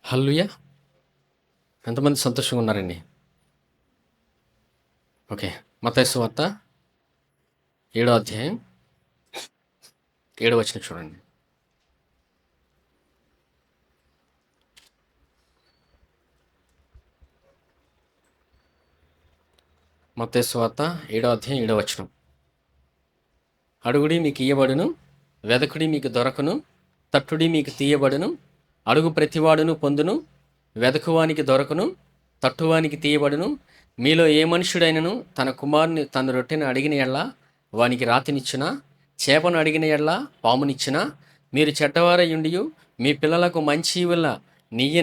హల్లెలూయా! ఎంతమంది సంతోషంగా ఉన్నారండి? ఓకే. మత్తయి సువార్త 7 అధ్యాయం 7 వచనం చూడండి. మత్తయి సువార్త 7 అధ్యాయం 7 వచనం. అడుగుడి మీకు ఇయ్యబడును, వెదకుడి మీకు దొరకును, తట్టుడి మీకు తీయబడును, అడుగు ప్రతివాడును పొందును, వెదకువానికి దొరకును, తట్టువానికి తీయబడును. మీలో ఏ మనుష్యుడైనను తన కుమారుని తన రొట్టెను అడిగిన యెడల వానికి రాతినిచ్చునా, చేపను అడిగిన యెడల పామునిచ్చునా? మీరు చెడ్డవారయుండియు మీ పిల్లలకు మంచి ఈవుల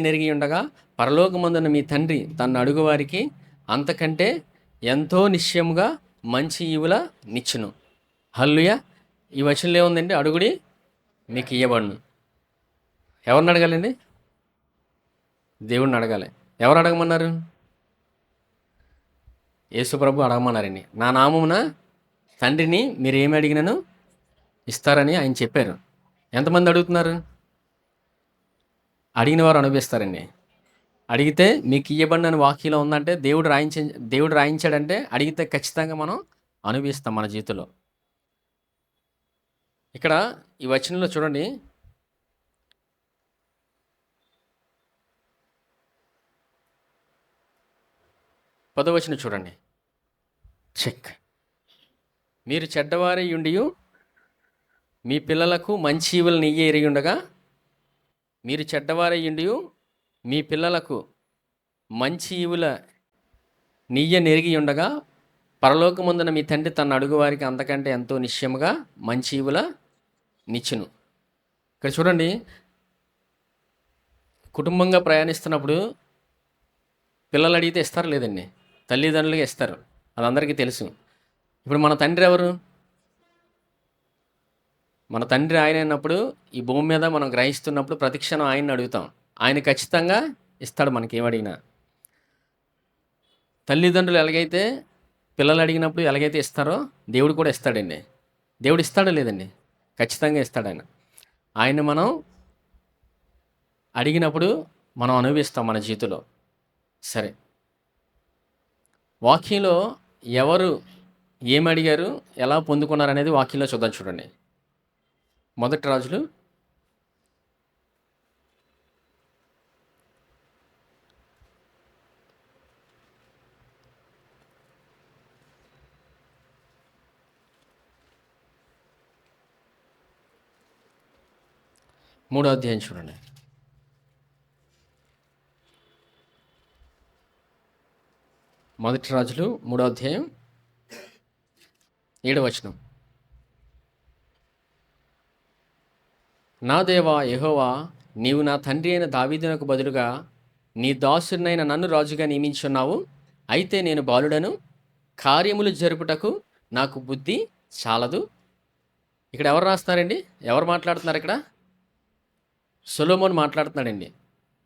నెరిగి ఉండగా పరలోకమందున మీ తండ్రి తన్ను అడుగువారికి అంతకంటే ఎంతో నిశ్చయముగా మంచి ఈవుల నిచ్చును. హల్లెలూయా! ఈ వచనంలో ఏముందండి? అడుగుడి మీకు ఇయ్యబడును. ఎవరిని అడగాలండి? దేవుణ్ణి అడగాలి. ఎవరు అడగమన్నారు? యేసుప్రభు అడగమన్నారండి. నా నామమున తండ్రిని మీరు ఏమి అడిగినను ఇస్తారని ఆయన చెప్పారు. ఎంతమంది అడుగుతున్నారు? అడిగిన వారు అనుభవిస్తారండి. అడిగితే మీకు ఇయ్యబడినని వాక్యంలో ఉందంటే దేవుడు రాయించాడంటే అడిగితే ఖచ్చితంగా మనం అనుభవిస్తాం మన జీవితంలో. ఇక్కడ ఈ వచనంలో చూడండి, 10వ వచనం చూడండి. చెక్. మీరు చెడ్డవారయుండియు మీ పిల్లలకు మంచి ఈవులను ఎరిగి ఉండగా, మీరు చెడ్డవారయుండియు మీ పిల్లలకు మంచి ఈవుల నెరిగి ఉండగా పరలోకమందున మీ తండ్రి తన అడుగు వారికి అంతకంటే ఎంతో నిశ్చయముగా మంచి ఈవుల నిచ్చును. ఇక్కడ చూడండి, కుటుంబంగా ప్రయాణిస్తున్నప్పుడు పిల్లలు అడిగితే ఇస్తారు లేదండి? తల్లిదండ్రులుగా ఇస్తారు, అది అందరికీ తెలుసు. ఇప్పుడు మన తండ్రి ఎవరు? మన తండ్రి ఆయన అయినప్పుడు ఈ భూమి మీద మనం గ్రహిస్తున్నప్పుడు ప్రతిక్షణం ఆయన్ని అడుగుతాం. ఆయన ఖచ్చితంగా ఇస్తాడు మనకి ఏమడిగినా. తల్లిదండ్రులు ఎలాగైతే పిల్లలు అడిగినప్పుడు ఎలాగైతే ఇస్తారో దేవుడు కూడా ఇస్తాడండి. దేవుడు ఇస్తాడో లేదండి? ఖచ్చితంగా ఇస్తాడు ఆయన. ఆయన మనం అడిగినప్పుడు మనం అనుభవిస్తాం మన జీవితంలో. సరే, వాక్యంలో ఎవరు ఏమి అడిగారు, ఎలా పొందుకున్నారు అనేది వాక్యంలో చూద్దాం. చూడండి, మొదటి రాజులు 3వ అధ్యాయం చూడండి. మొదటి రాజులు 3వ అధ్యాయం 7వ వచనం. నా దేవా యెహోవా, నీవు నా తండ్రి అయిన దావీదునకు బదులుగా నీ దాసుడినైన నన్ను రాజుగా నియమించున్నావు. అయితే నేను బాలుడను, కార్యములు జరుపుటకు నాకు బుద్ధి చాలదు. ఇక్కడ ఎవరు రాస్తున్నారండి? ఎవరు మాట్లాడుతున్నారు ఇక్కడ? సొలొమోను మాట్లాడుతున్నాడండి.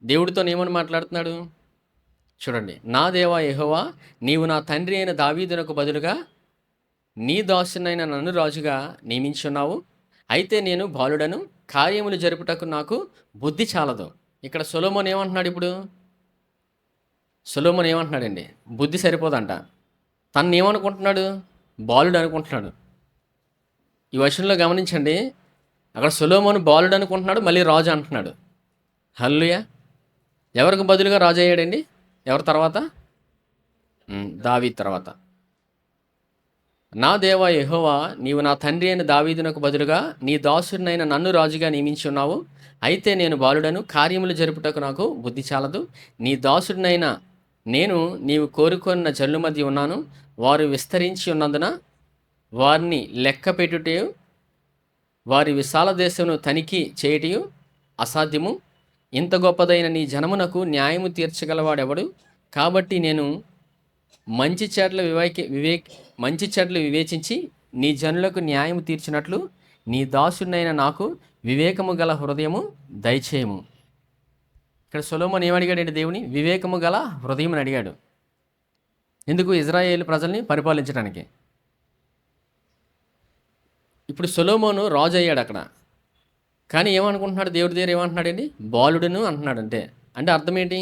దేవుడితో ఏమని మాట్లాడుతున్నాడు చూడండి. నా దేవా యెహోవా, నీవు నా తండ్రి అయిన దావీదునకు బదులుగా నీ దాసునైన నన్ను రాజుగా నియమించున్నావు. అయితే నేను బాలుడను, కార్యములు జరుపుటకు నాకు బుద్ధి చాలదు. ఇక్కడ సొలొమోను ఏమంటున్నాడు? ఇప్పుడు సొలొమోను ఏమంటున్నాడండి? బుద్ధి సరిపోదంట. తను ఏమనుకుంటున్నాడు? బాలుడు అనుకుంటున్నాడు. ఈ వచనంలో గమనించండి, అక్కడ సొలొమోను బాలుడు అనుకుంటున్నాడు, మళ్ళీ రాజు అంటున్నాడు. హల్లెలూయా! ఎవరికి బదులుగా రాజు అయ్యాడండి? ఎవరి తర్వాత? దావీదు తర్వాత. నా దేవా యెహోవా, నీవు నా తండ్రి అయిన దావీదునకు బదులుగా నీ దాసుడినైన నన్ను రాజుగా నియమించున్నావు. అయితే నేను బాలుడను, కార్యములు జరుపుటకు నాకు బుద్ధి చాలదు. నీ దాసుడినైన నేను నీవు కోరుకున్న జనుల మధ్య ఉన్నాను. వారు విస్తరించి ఉన్నందున వారిని లెక్క పెట్టుటయు వారి విశాల దేశమును తనిఖీ చేయుటయు అసాధ్యము. ఇంత గొప్పదైన నీ జనమునకు న్యాయము తీర్చగలవాడెవడు? కాబట్టి నేను మంచి చెడ్డలు వివేచించి నీ జనులకు న్యాయము తీర్చినట్లు నీ దాసుడినైన నాకు వివేకము గల హృదయము దయచేయము. ఇక్కడ సొలొమోను ఏమడిగాడండి? దేవుని వివేకము గల హృదయం అని అడిగాడు. ఎందుకు? ఇజ్రాయేలు ప్రజల్ని పరిపాలించడానికి. ఇప్పుడు సొలొమోను రాజు అయ్యాడు అక్కడ. కానీ ఏమనుకుంటున్నాడు? దేవుడి దగ్గర ఏమంటున్నాడండి? బాలుడును అంటున్నాడు. అంటే అర్థం ఏంటి?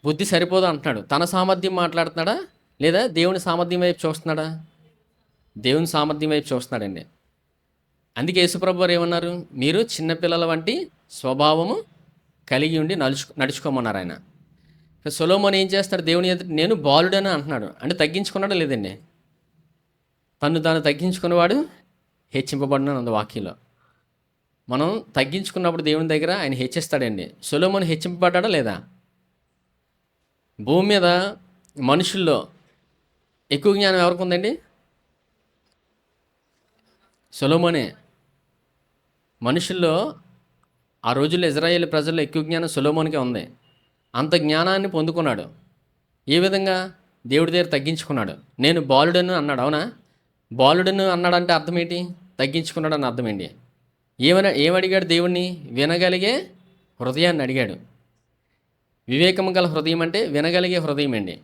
బుద్ధి సరిపోదు అంటున్నాడు. తన సామర్థ్యం మాట్లాడుతున్నాడా? లేదా దేవుని సామర్థ్యం వైపు చూస్తున్నాడా? దేవుని సామర్థ్యం వైపు చూస్తున్నాడండి. అందుకే యేసుప్రభు వారు ఏమన్నారు? మీరు చిన్నపిల్లల వంటి స్వభావము కలిగి ఉండి నడుచుకోమన్నారు ఆయన. సొలొమోను ఏం చేస్తాడు? దేవుని ఎదుట నేను బాలుడని అంటున్నాడు. అంటే తగ్గించుకున్నాడా లేదండి? తను తాను తగ్గించుకున్నవాడు హెచ్చింపబడిన ఉంది వాక్యంలో. మనం తగ్గించుకున్నప్పుడు దేవుని దగ్గర ఆయన హెచ్చిస్తాడండి. సొలొమోను హెచ్చింపబడ్డా లేదా? భూమి మీద మనుషుల్లో ఎక్కువ జ్ఞానం ఎవరికి ఉందండి? సొలొమోనే. మనుషుల్లో ఆ రోజుల్లో ఇజ్రాయేల్ ప్రజల్లో ఎక్కువ జ్ఞానం సొలొమోనుకే ఉంది. అంత జ్ఞానాన్ని పొందుకున్నాడు. ఏ విధంగా? దేవుడి దగ్గర తగ్గించుకున్నాడు. నేను బాలుడను అన్నాడు. అవునా? బాలుడను అన్నాడంటే అర్థం ఏంటి? తగ్గించుకున్నాడు అని అర్థం ఏంటి? ఏమడిగాడు దేవుణ్ణి? వినగలిగే హృదయాన్ని అడిగాడు. వివేకం గల హృదయం అంటే వినగలిగే హృదయం అండి.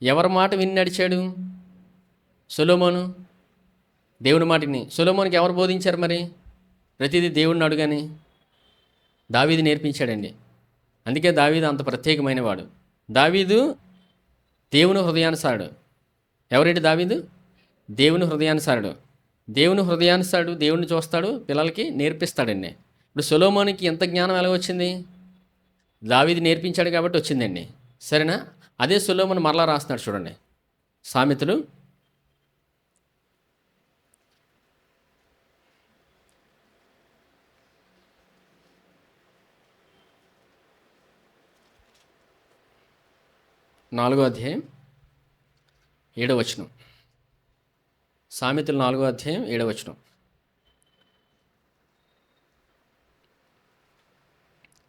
ఎవరి మాట విని నడిచాడు సొలొమోను? దేవుని మాటని. సొలొమోనుకి ఎవరు బోధించారు మరి? ప్రతిదీ దేవుడిని అడుగని దావీదు నేర్పించాడండి. అందుకే దావీదు అంత ప్రత్యేకమైన వాడు. దావీదు దేవుని హృదయానుసారుడు. ఎవరేంటి దావీదు? దేవుని హృదయానుసారుడు. దేవుని హృదయానుసారుడు. దేవుణ్ణి చూస్తాడు, పిల్లలకి నేర్పిస్తాడండి. ఇప్పుడు సొలొమోనుకి ఎంత జ్ఞానం ఎలా వచ్చింది? దావీదు నేర్పించాడు కాబట్టి వచ్చిందండి. సరేనా? అదే సొలొమోను మరలా రాస్తున్నాడు చూడండి. సామెతలు 4వ అధ్యాయం 7వ వచనం. సామెతలు 4వ అధ్యాయం 7వ వచనం.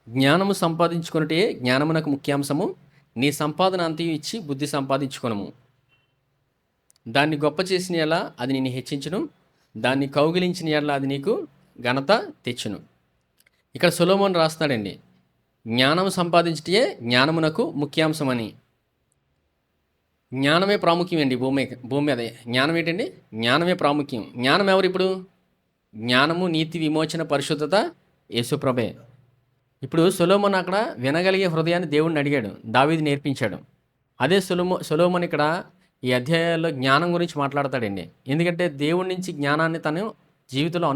జ్ఞానము సంపాదించుకొనుటే జ్ఞానమునకు ముఖ్యాంశము. నీ సంపాదన అంతయు ఇచ్చి బుద్ధి సంపాదించుకొనుము. దాన్ని గొప్ప చేసిన యెడల అది నిన్ను హెచ్చించును, దాన్ని కౌగిలించిన యెడల అది నీకు ఘనత తెచ్చును. ఇక్కడ సొలొమోను రాస్తున్నాడండి, జ్ఞానము సంపాదించుటే జ్ఞానమునకు ముఖ్యాంశమని. జ్ఞానమే ప్రాముఖ్యం అండి భూమి మీద. జ్ఞానం ఏంటండి? జ్ఞానమే ప్రాముఖ్యం. జ్ఞానం ఎవరు ఇప్పుడు? జ్ఞానము, నీతి, విమోచన, పరిశుద్ధత యేసుప్రభే. ఇప్పుడు సొలొమోను అక్కడ వినగలిగే హృదయాన్ని దేవుడిని అడిగాడు, దావీదు నేర్పించాడు. అదే సొలొమోను ఇక్కడ ఈ అధ్యాయాల్లో జ్ఞానం గురించి మాట్లాడతాడండి. ఎందుకంటే దేవుడి నుంచి జ్ఞానాన్ని తను జీవితంలో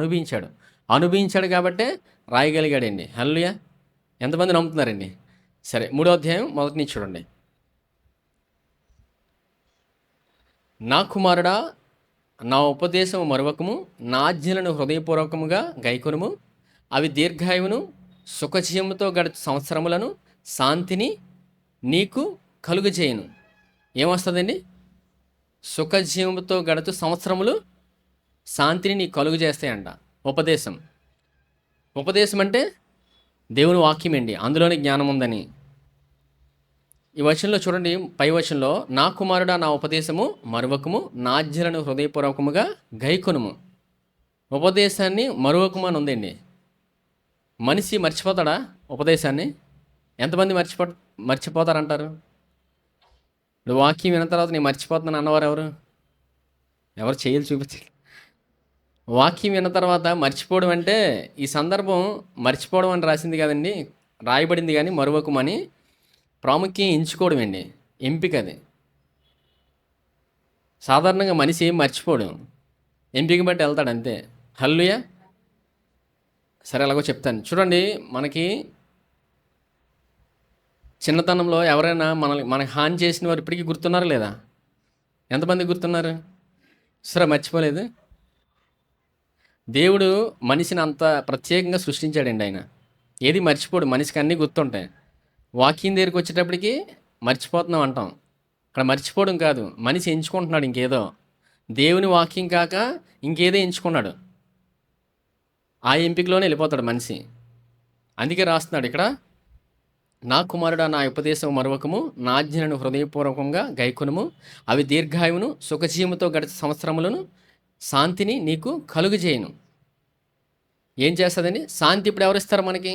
అనుభవించాడు కాబట్టే రాయగలిగాడండి. హల్లెలూయా! ఎంతమంది నమ్ముతున్నారండి? సరే, 3వ అధ్యాయం మొదటి నుంచి చూడండి. నా కుమారుడా, నా ఉపదేశము మరువకము, నా ఆజ్ఞలను హృదయపూర్వకముగా గైకొనుము. అవి దీర్ఘాయువును సుఖజీవముతో గడుచు సంవత్సరములను శాంతిని నీకు కలుగజేయును. ఏమొస్తుందండి? సుఖజీవముతో గడుచు సంవత్సరములు శాంతిని నీకు కలుగు చేస్తాయంట. ఉపదేశం అంటే దేవుని వాక్యం అండి. అందులోనే జ్ఞానం ఉందని. ఈ వచనంలో చూడండి, పై వచనంలో, నా కుమారుడా, నా ఉపదేశము మరువకము, నా ఆజ్ఞలను హృదయపూర్వకముగా గైకొనుము. ఉపదేశాన్ని మరువకము అని ఉందండి. మనిషి మర్చిపోతాడా ఉపదేశాన్ని? ఎంతమంది మర్చిపోతారంటారు? ఇప్పుడు వాక్యం విన్న తర్వాత నేను మర్చిపోతున్నాను అన్నవారు ఎవరు చేయాలి చూపించాలి. వాక్యం విన్న తర్వాత మర్చిపోవడం అంటే, ఈ సందర్భం మర్చిపోవడం అని రాసింది కదండి, రాయబడింది. కానీ మరువకమని ప్రాముఖ్యం ఎంచుకోవడం అండి, ఎంపిక. అది సాధారణంగా మనిషి ఏం మర్చిపోవడం, ఎంపిక బట్టి వెళ్తాడు అంతే. హల్లెలూయా! సరే, అలాగో చెప్తాను చూడండి. మనకి చిన్నతనంలో ఎవరైనా మనకి హాని చేసిన వారు ఇప్పటికీ గుర్తున్నారా లేదా? ఎంతమంది గుర్తున్నారు? సరే, మర్చిపోలేదు. దేవుడు మనిషిని అంత ప్రత్యేకంగా సృష్టించాడండి. ఆయన ఏది మర్చిపోడు. మనిషికి అన్నీ గుర్తుంటాయి. వాక్యం దగ్గరికి వచ్చేటప్పటికి మర్చిపోతున్నాం అంటాం. అక్కడ మర్చిపోవడం కాదు, మనిషి ఎంచుకుంటున్నాడు ఇంకేదో. దేవుని వాక్యం కాక ఇంకేదో ఎంచుకున్నాడు. ఆ ఎంపికలోనే వెళ్ళిపోతాడు మనిషి. అందుకే రాస్తున్నాడు ఇక్కడ, నా కుమారుడా, నా ఉపదేశం మరువకము, నా ఆజ్ఞలను హృదయపూర్వకంగా గైకొనుము. అవి దీర్ఘాయువును సుఖజీవముతో గడిచే సంవత్సరములను శాంతిని నీకు కలుగజేయును. ఏం చేస్తుందండి? శాంతి ఇప్పుడు ఎవరిస్తారు మనకి?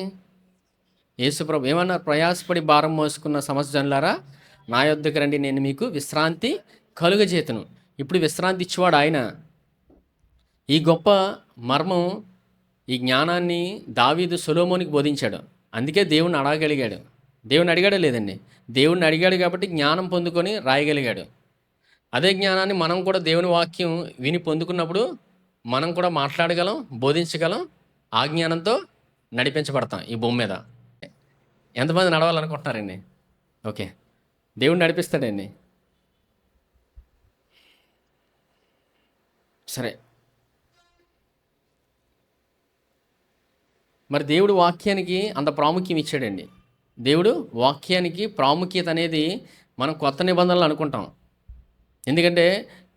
యేసుప్రభు ఏమన్నారు? ప్రయాసపడి భారం మోసుకున్న సమస్తజనులారా నా యొద్దకు రండి, నేను మీకు విశ్రాంతి కలుగజేతును. ఇప్పుడు విశ్రాంతి ఇచ్చేవాడు ఆయన. ఈ గొప్ప మర్మం, ఈ జ్ఞానాన్ని దావీదు సొలొమోనుకి బోధించాడు. అందుకే దేవుణ్ణి అడగగలిగాడు. దేవుణ్ణి అడిగాడా లేదండి? దేవుణ్ణి అడిగాడు కాబట్టి జ్ఞానం పొందుకొని రాయగలిగాడు. అదే జ్ఞానాన్ని మనం కూడా దేవుని వాక్యం విని పొందుకున్నప్పుడు మనం కూడా మాట్లాడగలం, బోధించగలం, ఆ జ్ఞానంతో నడిపించబడతాం ఈ భూమి మీద. ఎంతమంది నడవాలనుకుంటున్నారండి? ఓకే. దేవుడు నడిపిస్తాడండి. సరే, మరి దేవుడు వాక్యానికి అంత ప్రాముఖ్యం ఇచ్చాడండి. దేవుడు వాక్యానికి ప్రాముఖ్యత అనేది మనం కొత్త నిబంధనలు అనుకుంటాం. ఎందుకంటే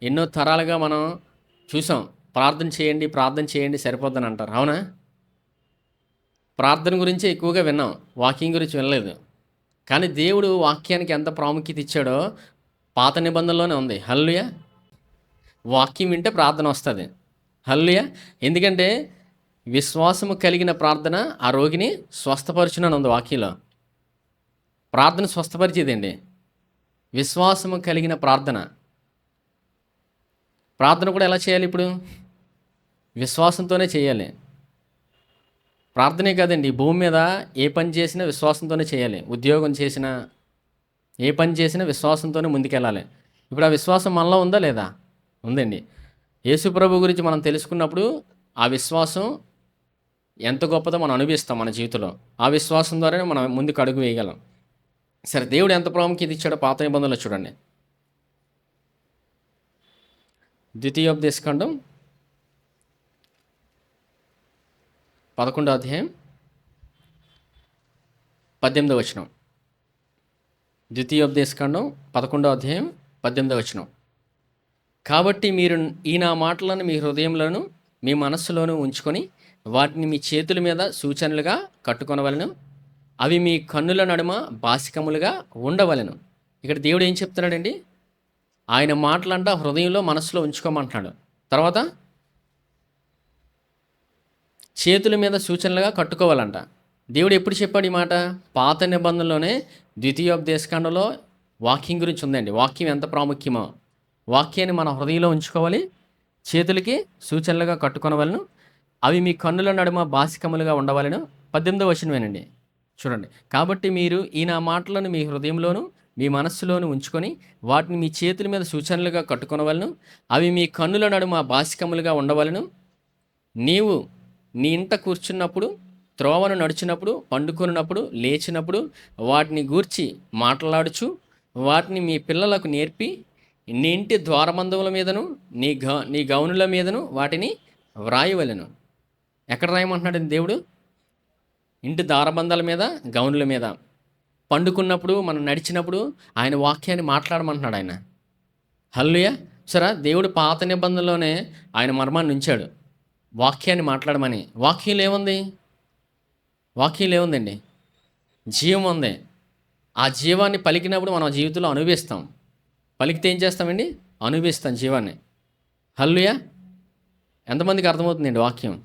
ఎన్నో తరాలుగా మనం చూసాం, ప్రార్థన చేయండి, ప్రార్థన చేయండి సరిపోద్దని అంటారు. అవునా? ప్రార్థన గురించే ఎక్కువగా విన్నాం, వాక్యం గురించి వినలేదు. కానీ దేవుడు వాక్యానికి ఎంత ప్రాముఖ్యత ఇచ్చాడో పాత నిబంధనలోనే ఉంది. హల్లెలూయా! వాక్యం వింటే ప్రార్థన వస్తుంది. హల్లెలూయా! ఎందుకంటే విశ్వాసము కలిగిన ప్రార్థన ఆ రోగిని స్వస్థపరచునని ఉంది వాక్యంలో. ప్రార్థన స్వస్థపరిచేదండి. విశ్వాసము కలిగిన ప్రార్థన. ప్రార్థన కూడా ఎలా చేయాలి ఇప్పుడు? విశ్వాసంతోనే చేయాలి. ప్రార్థనే కాదండి, ఈ భూమి మీద ఏ పని చేసినా విశ్వాసంతోనే చేయాలి. ఉద్యోగం చేసినా, ఏ పని చేసినా విశ్వాసంతోనే ముందుకెళ్ళాలి. ఇప్పుడు ఆ విశ్వాసం మనలో ఉందా లేదా? ఉందండి. యేసు ప్రభు గురించి మనం తెలుసుకున్నప్పుడు ఆ విశ్వాసం ఎంత గొప్పదో మనం అనుభవిస్తాం మన జీవితంలో. ఆ విశ్వాసం ద్వారానే మనం ముందుకు అడుగు వేయగలం. సరే, దేవుడు ఎంత ప్రాముఖ్యత ఇచ్చాడో పాత నిబంధనలో చూడండి. ద్వితీయోపదేశకాండం 11వ అధ్యాయం 18వ వచనం. ద్వితీయోపదేశకాండం 11వ అధ్యాయం 18వ వచనం. కాబట్టి మీరు ఈ నా మాటలను మీ హృదయంలోను మీ మనస్సులోను ఉంచుకొని వాటిని మీ చేతుల మీద సూచనలుగా కట్టుకొనవలెను. అవి మీ కన్నుల నడుమ బాసికములుగా ఉండవలెను. ఇక్కడ దేవుడు ఏం చెప్తున్నాడండి? ఆయన మాటలంట హృదయంలో మనస్సులో ఉంచుకోమంటున్నాడు. తర్వాత చేతుల మీద సూచనలుగా కట్టుకోవాలంట. దేవుడు ఎప్పుడు చెప్పాడు ఈ మాట? పాత నిబంధనలోనే ద్వితీయోపదేశకాండంలో వాక్యం గురించి ఉందండి. వాక్యం ఎంత ప్రాముఖ్యమో. వాక్యాన్ని మన హృదయంలో ఉంచుకోవాలి, చేతులకి సూచనలుగా కట్టుకొనవలను. అవి మీ కన్నుల నడుమ బాసికములుగా ఉండవలను. 18వ వచనమేనండి, చూడండి. కాబట్టి మీరు ఈ నా మాటలను మీ హృదయంలోను మీ మనస్సులోను ఉంచుకొని వాటిని మీ చేతుల మీద సూచనలుగా కట్టుకొనవలను. అవి మీ కన్నుల నడుమ బాసికములుగా ఉండవలను. నీవు నీ ఇంట కూర్చున్నప్పుడు, త్రోవను నడిచినప్పుడు, పండుకొనినప్పుడు, లేచినప్పుడు వాటిని గూర్చి మాట్లాడుచు వాటిని మీ పిల్లలకు నేర్పి నీ ఇంటి ద్వారబంధముల మీదను నీ గౌనుల మీదను వాటిని వ్రాయవలెను. ఎక్కడ రాయమంటున్నాడు దేవుడు? ఇంటి ద్వారబంధాల మీద, గౌనుల మీద. పండుకున్నప్పుడు, మనం నడిచినప్పుడు ఆయన వాక్యాన్ని మాట్లాడమంటున్నాడు ఆయన. హల్లెలూయా! సరే, దేవుడు పాత నిబంధనలోనే ఆయన మర్మాన్ని ఉంచాడు, వాక్యాన్ని మాట్లాడమని. వాక్యంలో ఏముంది? వాక్యంలో ఏముందండి? జీవం ఉంది. ఆ జీవాన్ని పలికినప్పుడు మనం జీవితంలో అనుభవిస్తాం. పలికితే ఏం చేస్తామండి? అనుభవిస్తాం జీవాన్ని. హల్లెలూయా! ఎంతమందికి అర్థమవుతుందండి వాక్యం?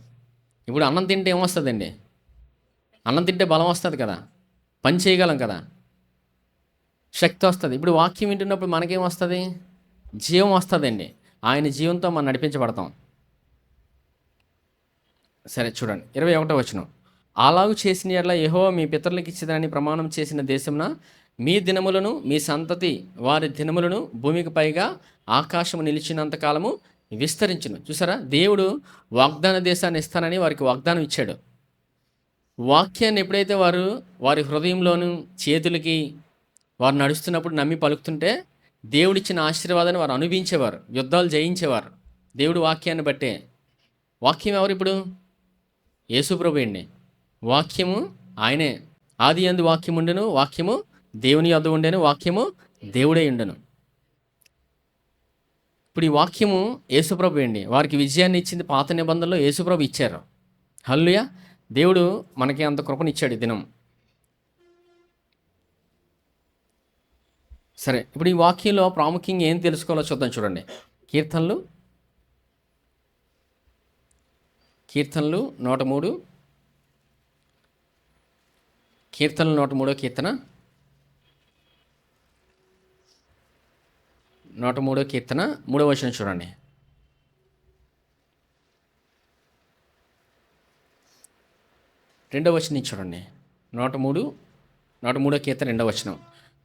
ఇప్పుడు అన్నం తింటే ఏమొస్తుందండి? అన్నం తింటే బలం వస్తుంది కదా, పని చేయగలం కదా, శక్తి వస్తుంది. ఇప్పుడు వాక్యం వింటున్నప్పుడు మనకేం వస్తుంది? జీవం వస్తుందండి. ఆయన జీవంతో మనం నడిపించబడతాం. సరే, చూడండి 21వ వచనం. అలాగు చేసిన యెడల యెహోవా మీ పితరులకు ఇచ్చేదాన్ని ప్రమాణం చేసిన దేశమున మీ దినములను మీ సంతతి వారి దినములను భూమికి పైగా ఆకాశము నిలిచినంత కాలము విస్తరించును. చూసారా, దేవుడు వాగ్దాన దేశాన్ని ఇస్తానని వారికి వాగ్దానం ఇచ్చాడు. వాక్యాన్ని ఎప్పుడైతే వారు వారి హృదయంలోను చేతులకి వారు నడుస్తున్నప్పుడు నమ్మి పలుకుతుంటే దేవుడిచ్చిన ఆశీర్వాదాన్ని వారు అనుభవించేవారు, యుద్ధాలు జయించేవారు. దేవుడు వాక్యాన్ని బట్టే. వాక్యం ఎవరు ఇప్పుడు? యేసు ప్రభు అండి. వాక్యము ఆయనే. ఆది యందు వాక్యం ఉండెను, వాక్యము దేవుని యొద్ద ఉండెను, వాక్యము దేవుడై ఉండెను. ఇప్పుడు ఈ వాక్యము యేసుప్రభు అండి. వారికి విజయాన్ని ఇచ్చింది పాత నిబంధనలో యేసుప్రభు ఇచ్చారు. హల్లెలూయా! దేవుడు మనకి అంత కృపనిచ్చాడు ఈ దినం. సరే, ఇప్పుడు ఈ వాక్యంలో ప్రాముఖ్యంగా ఏం తెలుసుకోవాలో చూద్దాం. చూడండి, కీర్తనలు 103, కీర్తనలు 103వ కీర్తన, 103వ కీర్తన 3వ వచనం చూడండి. రెండవ వచనం చూడండి. 103 103 కీర్తన 2వ వచనం.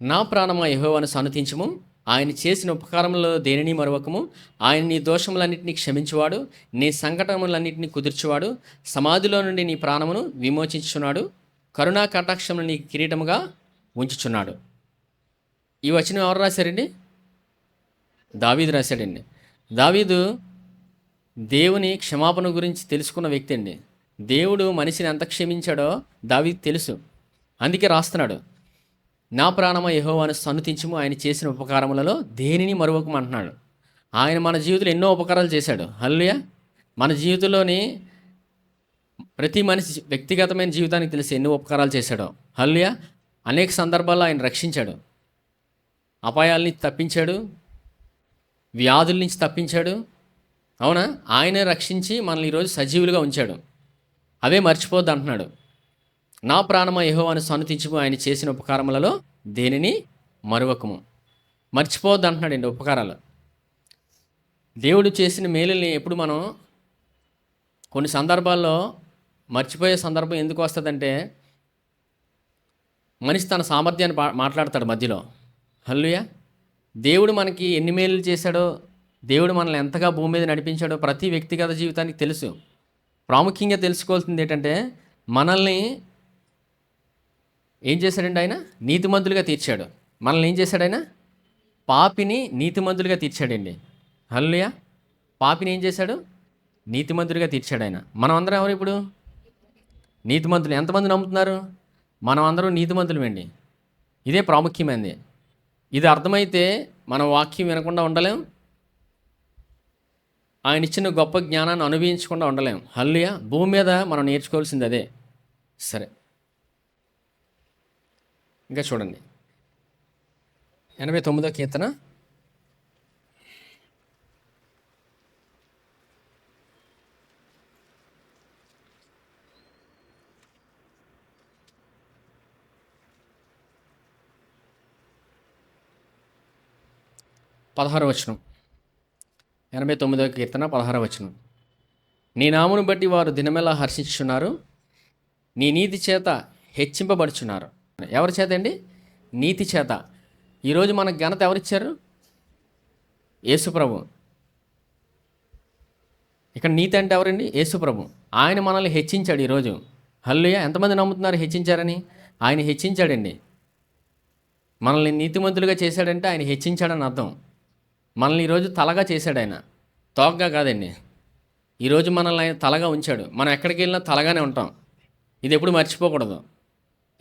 నా ప్రాణమా యెహోవాను సన్నతించుము, ఆయన చేసిన ఉపకారములలో దేనిని మరువకము. ఆయన నీ దోషములన్నింటినీ క్షమించువాడు, నీ సంకటములన్నింటినీ కుదుర్చువాడు, సమాధిలో నుండి నీ ప్రాణమును విమోచించుచున్నాడు, కరుణా కటాక్షములు నీ కిరీటముగా ఉంచుచున్నాడు. ఈ వచనం ఎవరు రాశారండి? దావీదు రాశాడండి. దావీదు దేవుని క్షమాపణ గురించి తెలుసుకున్న వ్యక్తి అండి. దేవుడు మనిషిని ఎంత క్షమించాడో దావీదు తెలుసు. అందుకే రాస్తున్నాడు, నా ప్రాణమ యెహోవాను సన్నుతించుము, ఆయన చేసిన ఉపకారములలో దేనిని మరువకము అంటున్నాడు. ఆయన మన జీవితంలో ఎన్నో ఉపకారాలు చేశాడు. హల్లెలూయా. మన జీవితంలోని ప్రతి మనిషి వ్యక్తిగతమైన జీవితానికి తెలిసి ఎన్నో ఉపకారాలు చేశాడో. హల్లెలూయా. అనేక సందర్భాల్లో ఆయన రక్షించాడు, అపాయాల నుంచి తప్పించాడు, వ్యాధుల నుంచి తప్పించాడు. అవునా? ఆయనే రక్షించి మనల్ని ఈరోజు సజీవులుగా ఉంచాడు. అవే మర్చిపోద్దు అంటున్నాడు. నా ప్రాణమ యెహోవాను సన్నుతించుము, ఆయన చేసిన ఉపకారములలో దేనిని మరువకము. మర్చిపోవద్దు అంటున్నాడండి ఉపకారాలు. దేవుడు చేసిన మేలుల్ని ఎప్పుడు మనం కొన్ని సందర్భాల్లో మర్చిపోయే సందర్భం ఎందుకు వస్తుందంటే, మనిషి తన సామర్థ్యాన్ని మాట్లాడతాడు మధ్యలో. హల్లెలూయా. దేవుడు మనకి ఎన్ని మేలు చేశాడో, దేవుడు మనల్ని ఎంతగా భూమి మీద నడిపించాడో ప్రతి వ్యక్తిగత జీవితానికి తెలుసు. ప్రాముఖ్యంగా తెలుసుకోవాల్సింది ఏంటంటే, మనల్ని ఏం చేశాడండి? ఆయన నీతిమంతులుగా తీర్చాడు. మనల్ని ఏం చేశాడు? ఆయన పాపిని నీతిమంతులుగా తీర్చాడండి. హల్లెలూయా. పాపిని ఏం చేశాడు? నీతిమంతులుగా తీర్చాడు ఆయన. మనం అందరం ఎవరు ఇప్పుడు? నీతిమంతులు. ఎంతమంది నమ్ముతున్నారు? మనం అందరం నీతిమంతులమండి. ఇదే ప్రాముఖ్యమైనది. ఇది అర్థమైతే మన వాక్యం వినకుండా ఉండలేం, ఆయన ఇచ్చిన గొప్ప జ్ఞానాన్ని అనుభవించకుండా ఉండలేం. హల్లెలూయా. భూమి మీద మనం నేర్చుకోవాల్సింది అదే. సరే, ఇంకా చూడండి 89వ కీర్తన 16వ వచనం. 89వ కీర్తన 16వ వచనం. నీ నామును బట్టి వారు దినమెలా హర్షించుచున్నారు, నీ నీతి చేత హెచ్చింపబడుచున్నారు. ఎవరి చేత అండి? నీతి చేత. ఈరోజు మనకు ఘనత ఎవరిచ్చారు? యేసుప్రభు. ఇక్కడ నీతి అంటే ఎవరండి? యేసుప్రభు. ఆయన మనల్ని హెచ్చించాడు ఈరోజు. హల్లెలూయా. ఎంతమంది నమ్ముతున్నారు హెచ్చించారని? ఆయన హెచ్చించాడండి. మనల్ని నీతిమంతులుగా చేశాడంటే ఆయన హెచ్చించాడని అర్థం. మనల్ని ఈరోజు తలగా చేశాడు ఆయన, తోకగా కాదండి. ఈరోజు మనల్ని ఆయన తలగా ఉంచాడు. మనం ఎక్కడికి వెళ్ళినా తలగానే ఉంటాం. ఇది ఎప్పుడు మర్చిపోకూడదు.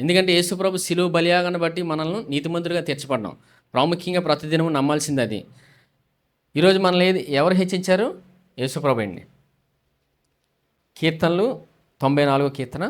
ఎందుకంటే యేసుప్రభు శిలువ బలియాగాన్ని బట్టి మనల్ని నీతిమంతులుగా తీర్చబడ్డాం. ప్రాముఖ్యంగా ప్రతిదినం నమ్మాల్సింది అది. ఈరోజు మనల్ని ఎవరు హెచ్చించారు? యేసుప్రభు అండి. కీర్తనలు 94వ కీర్తన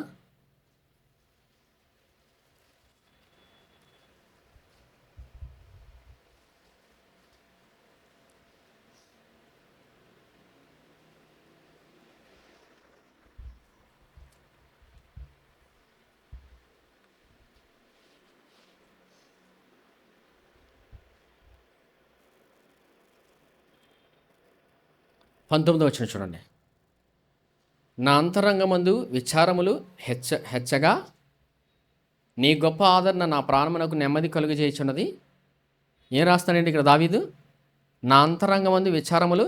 19వ వచనం చూడండి. నా అంతరంగమందు విచారములు హెచ్చగా నీ గొప్ప ఆదరణ నా ప్రాణమునకు నెమ్మది కలుగజేయుచున్నది. ఏం రాస్తానండి ఇక్కడ దావీదు? నా అంతరంగమందు విచారములు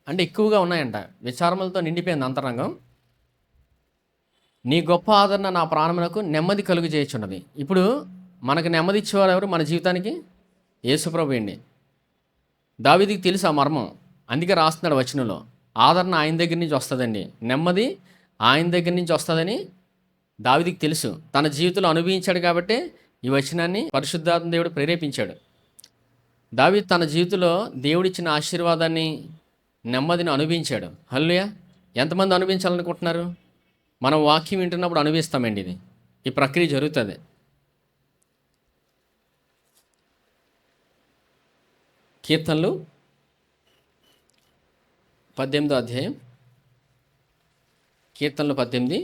అంటే ఎక్కువగా ఉన్నాయంట. విచారములతో నిండిపోయింది అంతరంగం. నీ గొప్ప ఆదరణ నా ప్రాణమునకు నెమ్మది కలుగజేయుచున్నది. ఇప్పుడు మనకు నెమ్మది ఇచ్చేవారు ఎవరు మన జీవితానికి? యేసుప్రభు అండి. దావీదుకి తెలుసు ఆ మర్మం. అందుకే రాస్తున్నాడు వచనంలో, ఆదరణ ఆయన దగ్గర నుంచి వస్తుందండి, నెమ్మది ఆయన దగ్గర నుంచి వస్తుందని దావీదుకి తెలుసు. తన జీవితంలో అనుభవించాడు కాబట్టి ఈ వచనాన్ని పరిశుద్ధాత్మ దేవుడు ప్రేరేపించాడు. దావీదు తన జీవితంలో దేవుడిచ్చిన ఆశీర్వాదాన్ని, నెమ్మదిని అనుభవించాడు. హల్లెలూయా. ఎంతమంది అనుభవించాలనుకుంటున్నారు? మనం వాక్యం వింటున్నప్పుడు అనుభవిస్తామండి. ఇది ఈ ప్రక్రియ జరుగుతుంది. కీర్తనలు 18వ అధ్యాయం, కీర్తనలు 18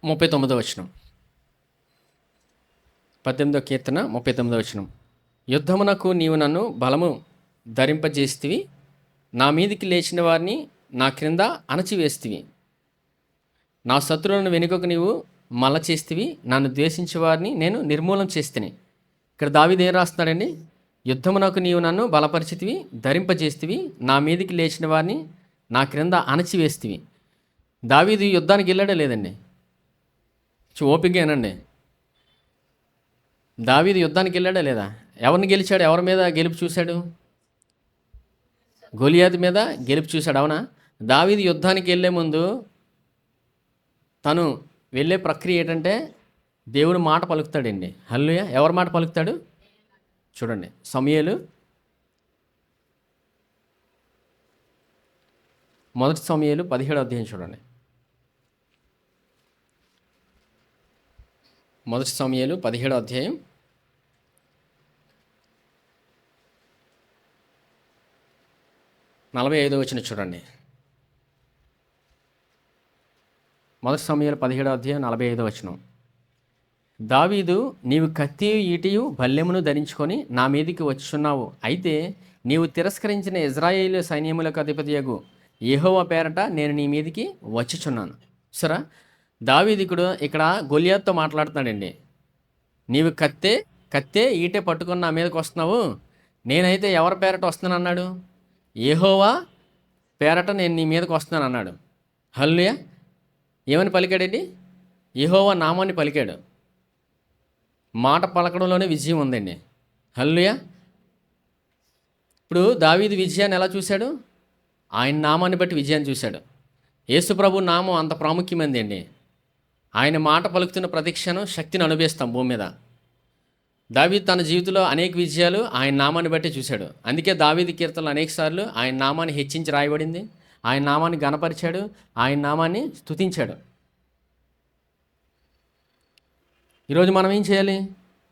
39వ వచనం. 18వ కీర్తన 39వ వచనం. యుద్ధమునకు నీవు నన్ను బలము ధరింపజేస్తివి, నా మీదికి లేచిన వారిని నా క్రింద అణచివేస్తివి. నా శత్రువులను వెనుకకు నీవు మల్ల చేస్తివి, నన్ను ద్వేషించే వారిని నేను నిర్మూలం చేస్తిని. ఇక్కడ దావీదు ఏం రాస్తున్నాడండి? యుద్ధమునకు నీవు నన్ను బలపరిచితివి, ధరింపజేస్తివి, నా మీదికి లేచిన వారిని నా క్రింద అణచివేస్తివి. దావీదు యుద్ధానికి వెళ్ళాడే లేదండి? ఓపికగానండి. దావీదు యుద్ధానికి వెళ్ళాడా లేదా? ఎవరిని గెలిచాడు? ఎవరి మీద గెలుపు చూశాడు? గొలియాతు మీద గెలుపు చూశాడు, అవునా? దావీదు యుద్ధానికి వెళ్ళే ముందు తను వెళ్ళే ప్రక్రియ ఏంటంటే దేవుడు మాట పలుకుతాడండి. హల్లెలూయా. ఎవరి మాట పలుకుతాడు? చూడండి, సమూయేలు 1 సమూయేలు 17వ అధ్యాయం చూడండి. 1 సమూయేలు 17వ అధ్యాయం 45వ వచనం చూడండి. 1 సమూయేలు 17వ అధ్యాయం 45వ వచనం. దావీదు, నీవు కత్తియు ఈటియు బల్లెమును ధరించుకొని నా మీదికి వచ్చుచున్నావు. అయితే నీవు తిరస్కరించిన ఇజ్రాయేలు సైన్యములకు అధిపతియగు యెహోవా పేరట నేను నీ మీదికి వచ్చుచున్నాను. సరే, దావీదుకుడు ఇక్కడ గొలియాతుతో మాట్లాడుతున్నాడండి. నీవు కత్తే ఈటే పట్టుకొని నా మీదకి వస్తున్నావు, నేనైతే ఎవరి పేరట వస్తున్నాను అన్నాడు? యెహోవా పేరట నేను నీ మీదకి వస్తున్నాను అన్నాడు. హల్లెలూయా. ఏమని పలికాడండి? యెహోవా నామాన్ని పలికాడు. మాట పలకడంలోనే విజయం ఉందండి. హల్లెలూయా. ఇప్పుడు దావీదు విజయాన్ని ఎలా చూశాడు? ఆయన నామాన్ని బట్టి విజయాన్ని చూశాడు. యేసు ప్రభు నామం అంత ప్రాముఖ్యమైనది అండి. ఆయన మాట పలుకుతున్న ప్రతి క్షణం శక్తిని అనుభవిస్తాం భూమి మీద. దావీదు తన జీవితంలో అనేక విజయాలు ఆయన నామాన్ని బట్టి చూశాడు. అందుకే దావీదు కీర్తనలు అనేక సార్లు ఆయన నామాన్ని హెచ్చించి రాయబడింది. ఆయన నామాన్ని గణపరిచాడు, ఆయన నామాన్ని స్తుతించాడు. ఈరోజు మనం ఏం చేయాలి?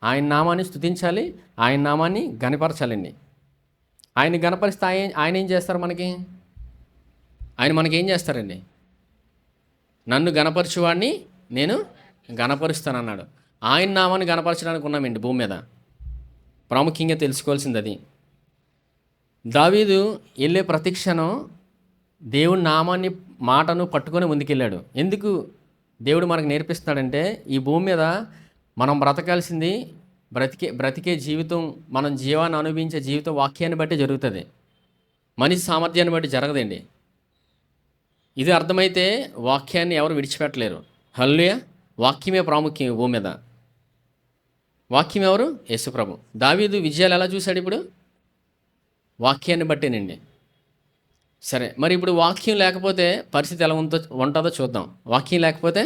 ఆయన నామాన్ని స్తుతించాలి, ఆయన నామాన్ని గణపరచాలండి. ఆయన గణపరిస్తే ఆయన ఏం చేస్తారు మనకి? ఆయన మనకేం చేస్తారండి? నన్ను గణపరచువాడిని నేను గణపరుస్తానన్నాడు. ఆయన నామాన్ని గణపరచడానికి ఉన్నామండి భూమి మీద. ప్రాముఖ్యంగా తెలుసుకోవాల్సింది అది. దావీదు వెళ్ళే ప్రతి క్షణం దేవుడి నామాన్ని మాటను పట్టుకొని ముందుకెళ్ళాడు. ఎందుకు దేవుడు మనకు నేర్పిస్తున్నాడంటే, ఈ భూమి మీద మనం బ్రతకాల్సింది బ్రతికే జీవితం, మనం జీవాన్ని అనుభవించే జీవితం వాక్యాన్ని బట్టి జరుగుతుంది. మనిషి సామర్థ్యాన్ని బట్టి జరగదండి. ఇది అర్థమైతే వాక్యాన్ని ఎవరు విడిచిపెట్టలేరు. హల్లెలూయా. వాక్యమే ప్రాముఖ్యం ఈ భూమి మీద. వాక్యం ఎవరు? యేసుప్రభు. దావీదు విజయాలు ఎలా చూశాడు? ఇప్పుడు వాక్యాన్ని బట్టేనండి. సరే, మరి ఇప్పుడు వాక్యం లేకపోతే పరిస్థితి ఎలా ఉంటుందో చూద్దాం. వాక్యం లేకపోతే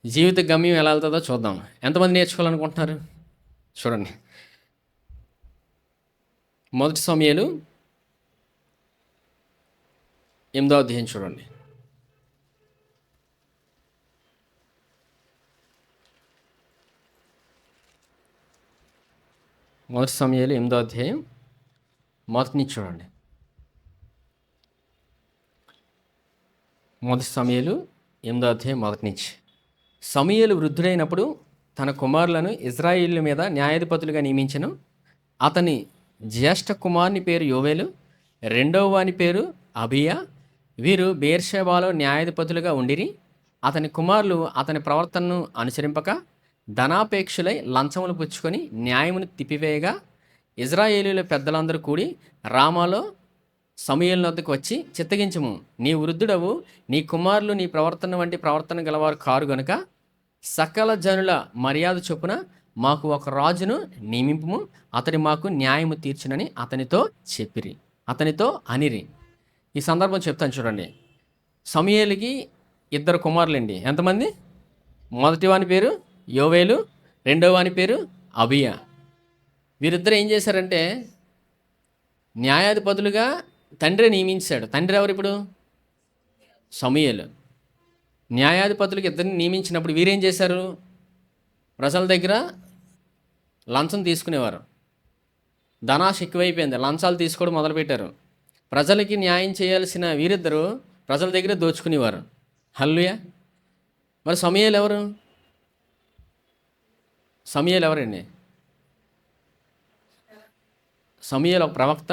జీవిత గమ్యం ఎలా వెళ్తుందో చూద్దాం. ఎంతమంది నేర్చుకోవాలనుకుంటున్నారు? చూడండి, 1 సమూయేలు 8వ అధ్యాయం చూడండి. 1 సమూయేలు 8వ అధ్యాయం మొదటి నుంచి చూడండి. 1 సమూయేలు 8వ అధ్యాయం మొదటి నుంచి. సమూయేలు వృద్ధుడైనప్పుడు తన కుమారులను ఇజ్రాయేలు మీద న్యాయాధిపతులుగా నియమించెను. అతని జ్యేష్ఠ కుమారుని పేరు యోవేలు, రెండవ వాని పేరు అబియా. వీరు బెయేర్షెబాలో న్యాయాధిపతులుగా ఉండిరి. అతని కుమారులు అతని ప్రవర్తనను అనుసరింపక ధనాపేక్షులై లంచములు పుచ్చుకొని న్యాయమును తిప్పివేయగా, ఇజ్రాయేలీల పెద్దలందరూ కూడి రామాలో సమూయేలు వద్దకు వచ్చి, చిత్తగించుము, నీ వృద్ధుడవు, నీ కుమారులు నీ ప్రవర్తన వంటి ప్రవర్తన గలవారు కారు గనుక సకల జనుల మర్యాద చొప్పున మాకు ఒక రాజును నియమింపుము, అతడి మాకు న్యాయము తీర్చునని అతనితో చెప్పిరి, అతనితో అనిరి. ఈ సందర్భం చెప్తాను చూడండి. సమూయేలుకి 2 కుమారులండి. ఎంతమంది? మొదటి వాని పేరు యోవేలు, రెండవ వాని పేరు అబియా. వీరిద్దరు ఏం చేశారంటే న్యాయాధిపతులుగా తండ్రి నియమించాడు. తండ్రి ఎవరు ఇప్పుడు? సమూయేలు. న్యాయాధిపతులకు ఇద్దరిని నియమించినప్పుడు వీరేం చేశారు? ప్రజల దగ్గర లంచం తీసుకునేవారు. ధనాశ ఎక్కువైపోయింది, లంచాలు తీసుకోవడం మొదలుపెట్టారు. ప్రజలకి న్యాయం చేయాల్సిన వీరిద్దరూ ప్రజల దగ్గర దోచుకునేవారు. హల్లెలూయా. మరి సమూయేలు ఎవరు? సమూయేలు ఎవరండి? సమూయేలు ఒక ప్రవక్త,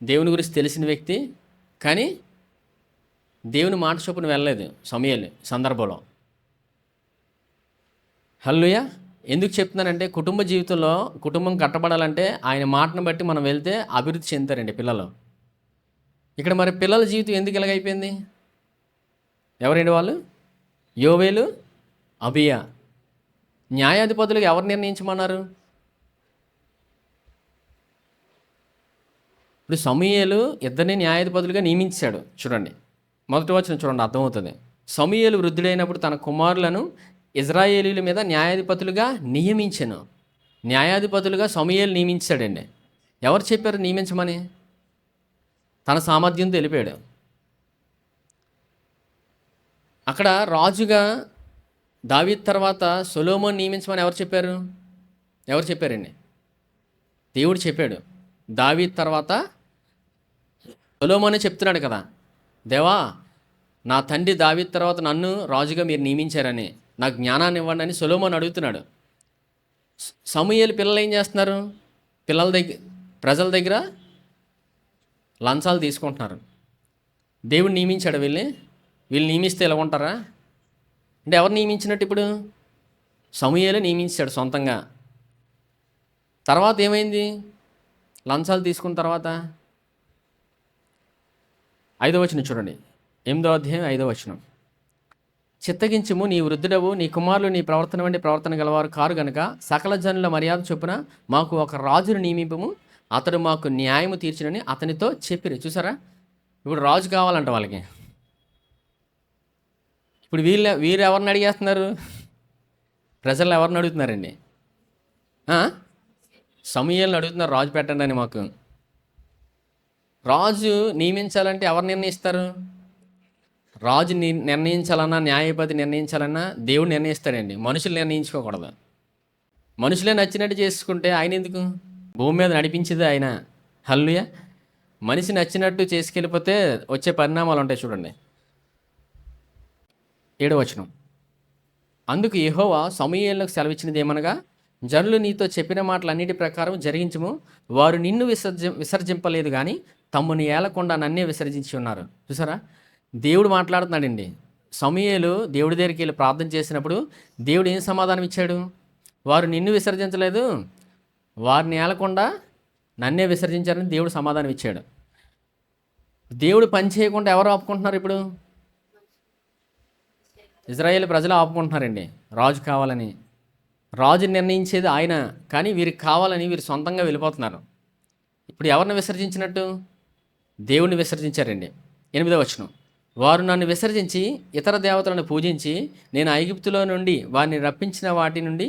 దేవుని గురించి తెలిసిన వ్యక్తి. కానీ దేవుని మాట చొప్పున వెళ్ళలేదు సమూయేలు సందర్భంలో. హల్లెలూయా. ఎందుకు చెప్తున్నానంటే కుటుంబ జీవితంలో కుటుంబం కట్టబడాలంటే ఆయన మాటను బట్టి మనం వెళ్తే అభివృద్ధి చెందుతారండి పిల్లలు. ఇక్కడ మరి పిల్లల జీవితం ఎందుకు ఇలాగైపోయింది? ఎవరండి వాళ్ళు? యోవేలు, అబియా. న్యాయాధిపతులుగా ఎవరు నిర్ణయించమన్నారు? ఇప్పుడు సమూయేలు ఇద్దరిని న్యాయాధిపతులుగా నియమించాడు. చూడండి మొదటి వచనం చూడండి, అర్థమవుతుంది. సమూయేలు వృద్ధుడైనప్పుడు తన కుమారులను ఇజ్రాయేలీల మీద న్యాయాధిపతులుగా నియమించెను. న్యాయాధిపతులుగా సమూయేలు నియమించాడండి. ఎవరు చెప్పారు నియమించమని? తన సామర్థ్యంతో వెళ్ళిపోయాడు. అక్కడ రాజుగా దావీదు తర్వాత సొలొమోను నియమించమని ఎవరు చెప్పారు? ఎవరు చెప్పారండి? దేవుడు చెప్పాడు. దావీదు తర్వాత సొలొమోనే చెప్తున్నాడు కదా, దేవా నా తండ్రి దావీదు తర్వాత నన్ను రాజుగా మీరు నియమించారని, నాకు జ్ఞానాన్ని ఇవ్వండి అని సొలొమోను అడుగుతున్నాడు. సమూయేలు పిల్లలు ఏం చేస్తున్నారు? ప్రజల దగ్గర లంచాలు తీసుకుంటున్నారు. దేవుడు నియమించాడు వీళ్ళు నియమిస్తే ఎలా ఉంటారా? అంటే ఎవరు నియమించినట్టు? ఇప్పుడు సమూయేలు నియమించాడు సొంతంగా. తర్వాత ఏమైంది? లంచాలు తీసుకున్న తర్వాత 5వ వచనం చూడండి, 8వ అధ్యాయం 5వ వచనం. చిత్తగించుము, నీ వృద్ధుడవు, నీ కుమారులు నీ ప్రవర్తన వంటి ప్రవర్తన గలవారు కారు గనుక సకల జనుల మర్యాద చొప్పున మాకు ఒక రాజును నియమింపము, అతడు మాకు న్యాయము తీర్చునని అతనితో చెప్పిరి. చూసారా, ఇప్పుడు రాజు కావాలంట వాళ్ళకి. ఇప్పుడు వీరు ఎవరిని అడిగేస్తున్నారు? ప్రజలు ఎవరిని అడుగుతున్నారండి? సమూయేలుని అడుగుతున్నారు, రాజు పెట్టండి అని. మాకు రాజు నియమించాలంటే ఎవరు నిర్ణయిస్తారు? రాజు నిర్ణయించాలన్నా, న్యాయపతి నిర్ణయించాలన్నా దేవుడు నిర్ణయిస్తాడండి. మనుషులు నిర్ణయించుకోకూడదు. మనుషులే నచ్చినట్టు చేసుకుంటే ఆయన ఎందుకు? భూమి మీద నడిపించేది ఆయన. హల్లెలూయా. మనిషి నచ్చినట్టు చేసుకెళ్ళిపోతే వచ్చే పరిణామాలు ఉంటాయి చూడండి. 7వ వచనం. అందుకు యెహోవా సమూయేలుకు సెలవిచ్చినది ఏమనగా, జనులు నీతో చెప్పిన మాటలన్నిటి ప్రకారం జరిగించుము. వారు నిన్ను విసర్జింపలేదు కానీ తమ్ముని ఏలకుండా నన్నే విసర్జించి ఉన్నారు. చూసారా, దేవుడు మాట్లాడుతున్నాడండి. సమూయేలు దేవుడి దగ్గరికి వెళ్ళి ప్రార్థన చేసినప్పుడు దేవుడు ఏం సమాధానం ఇచ్చాడు? వారు నిన్ను విసర్జించలేదు, వారిని ఏలకుండా నన్నే విసర్జించారని దేవుడు సమాధానం ఇచ్చాడు. దేవుడు పని చేయకుండా ఎవరు ఆపుకుంటున్నారు? ఇప్పుడు ఇజ్రాయేల్ ప్రజలు ఆపుకుంటున్నారండి రాజు కావాలని. రాజు నిర్ణయించేది ఆయన, కానీ వీరికి కావాలని వీరు సొంతంగా వెళ్ళిపోతున్నారు. ఇప్పుడు ఎవరిని విసర్జించినట్టు? దేవుణ్ణి విసర్జించారండి. 8వ వచనం. వారు నన్ను విసర్జించి ఇతర దేవతలను పూజించి నేను ఐగుప్తులో నుండి వారిని రప్పించిన వాటి నుండి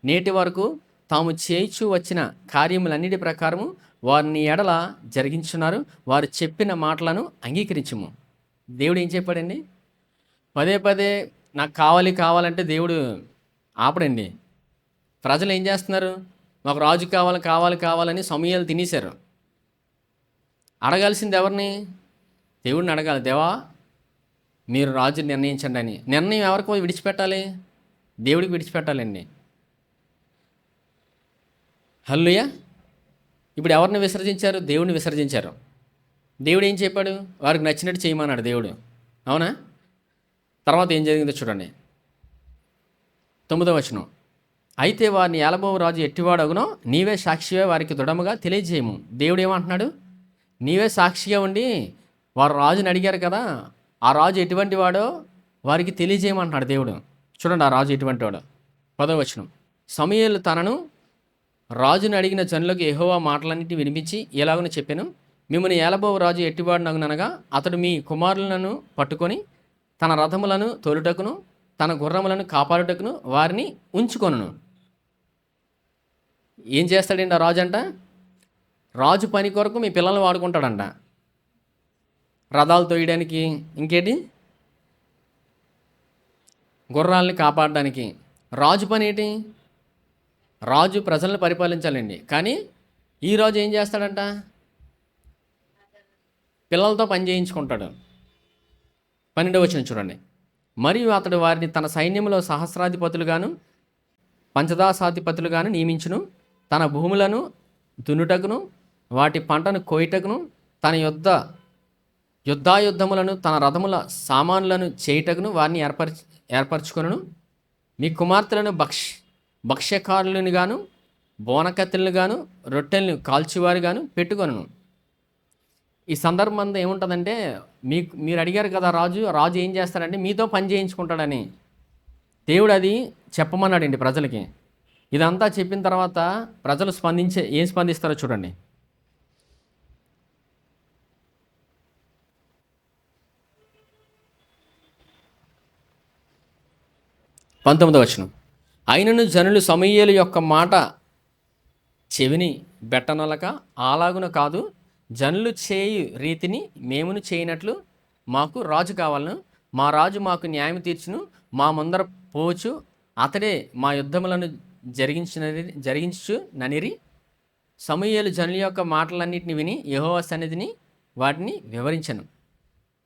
నేటి వరకు తాము చేయిచూ వచ్చిన కార్యములన్నిటి ప్రకారము వారిని ఎడల జరిగించున్నారు. వారు చెప్పిన మాటలను అంగీకరించుము. దేవుడు ఏం చెప్పాడండి? పదే పదే నాకు కావాలంటే దేవుడు ఆపడండి. ప్రజలు ఏం చేస్తున్నారు? మాకు రాజు కావాలని సమూయేలు తినేశారు. అడగాల్సింది ఎవరిని? దేవుడిని అడగాలి. దేవా మీరు రాజు నిర్ణయించండి అని. నిర్ణయం ఎవరికి విడిచిపెట్టాలి? దేవుడికి విడిచిపెట్టాలండి. హల్లెలూయా. ఇప్పుడు ఎవరిని విసర్జించారు? దేవుడిని విసర్జించారు. దేవుడు ఏం చెప్పాడు? వారికి నచ్చినట్టు చేయమన్నాడు దేవుడు. అవునా? తర్వాత ఏం జరిగిందో చూడండి, 9వ వచనం. అయితే వారిని ఏలబోవు రాజు ఎట్టివాడగునో నీవే సాక్షిగా వారికి దృఢముగా తెలియజేయము. దేవుడు ఏమంటున్నాడు? నీవే సాక్షిగా ఉండి వారు రాజుని అడిగారు కదా, ఆ రాజు ఎటువంటి వాడో వారికి తెలియజేయమంటున్నాడు దేవుడు. చూడండి ఆ రాజు ఎటువంటి వాడో. 10వ వచనం. సమూయేలు తనను రాజుని అడిగిన జనులకు యెహోవా మాటలన్నింటినీ వినిపించి ఎలాగని చెప్పాను, మిమ్మల్ని ఏలబోవు రాజు ఎట్టివాడునగా అతడు మీ కుమారులను పట్టుకొని తన రథములను తోలుటకును తన గుర్రములను కాపాడుటకును వారిని ఉంచుకొనును. ఏం చేస్తాడండి ఆ రాజు అంట? రాజు పని కొరకు మీ పిల్లల్ని వాడుకుంటాడంట. రథాలు తోయడానికి, ఇంకేంటి, గుర్రాలని కాపాడడానికి. రాజు పని ఏంటి? రాజు ప్రజలను పరిపాలించాలండి. కానీ ఈ రాజు ఏం చేస్తాడంట? పిల్లలతో పని చేయించుకుంటాడు. 12వ వచనం చూడండి. మరియు అతడు వారిని తన సైన్యంలో సహస్రాధిపతులుగాను పంచదాసాధిపతులుగాను నియమించును. తన భూములను దున్నుటకును వాటి పంటను కోయుటకును తన యుద్ధాయుద్ధములను తన రథముల సామానులను చేయుటకును వారిని ఏర్పరచుకొనును. మీ కుమార్తెలను భక్ష్యకారులను గాను బోనకత్తెలను గాను రొట్టెలను కాల్చివారు గాను పెట్టుకొనును. ఈ సందర్భంలో ఏముంటుందంటే, మీరు అడిగారు కదా రాజు ఏం చేస్తాడంటే మీతో పని చేయించుకుంటాడని దేవుడు అది చెప్పమన్నాడండి ప్రజలకి. ఇదంతా చెప్పిన తర్వాత ప్రజలు ఏం స్పందిస్తారో చూడండి. 19వ వచనం. అయినను జనులు సమూయేలు యొక్క మాట చెవిని బెట్టనొలక, అలాగున కాదు, జనులు చేయు రీతిని మేమును చేయనట్లు మాకు రాజు కావాలను, మా రాజు మాకు న్యాయం తీర్చును, మా ముందర పోవచ్చు, అతడే మా యుద్ధములను జరిగించు ననిరి. సమూయేలు జనుల యొక్క మాటలన్నింటిని విని యెహోవా సన్నిధిని వాటిని వివరించను.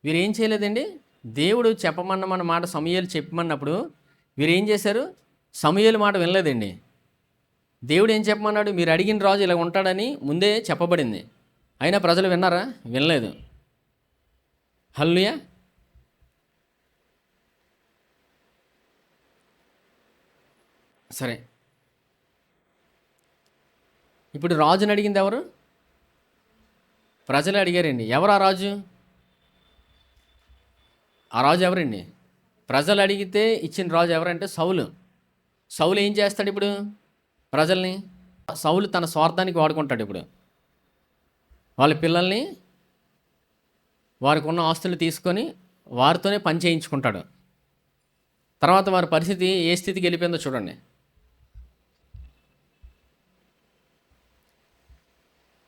వీరేం చేయలేదండి, దేవుడు చెప్పమన్నమన్న మాట సమూయేలు చెప్పమన్నప్పుడు వీరేం చేశారు? సమూయేలు మాట వినలేదండి. దేవుడు ఏం చెప్పమన్నాడు? మీరు అడిగిన రాజు ఇలా ఉంటాడని ముందే చెప్పబడింది. అయినా ప్రజలు విన్నారా? వినలేదు. హల్లెలూయా. సరే, ఇప్పుడు రాజుని అడిగింది ఎవరు? ప్రజలు అడిగారండి. ఎవరు ఆ రాజు? ఆ రాజు ఎవరండి? ప్రజలు అడిగితే ఇచ్చిన రాజు ఎవరంటే సౌలు. సౌలు ఏం చేస్తాడు ఇప్పుడు? ప్రజల్ని సౌలు తన స్వార్థానికి వాడుకుంటాడు. ఇప్పుడు వాళ్ళ పిల్లల్ని, వారికి ఉన్న ఆస్తులు తీసుకొని వారితోనే పని చేయించుకుంటాడు. తర్వాత వారి పరిస్థితి ఏ స్థితికి వెళ్ళిపోయిందో చూడండి.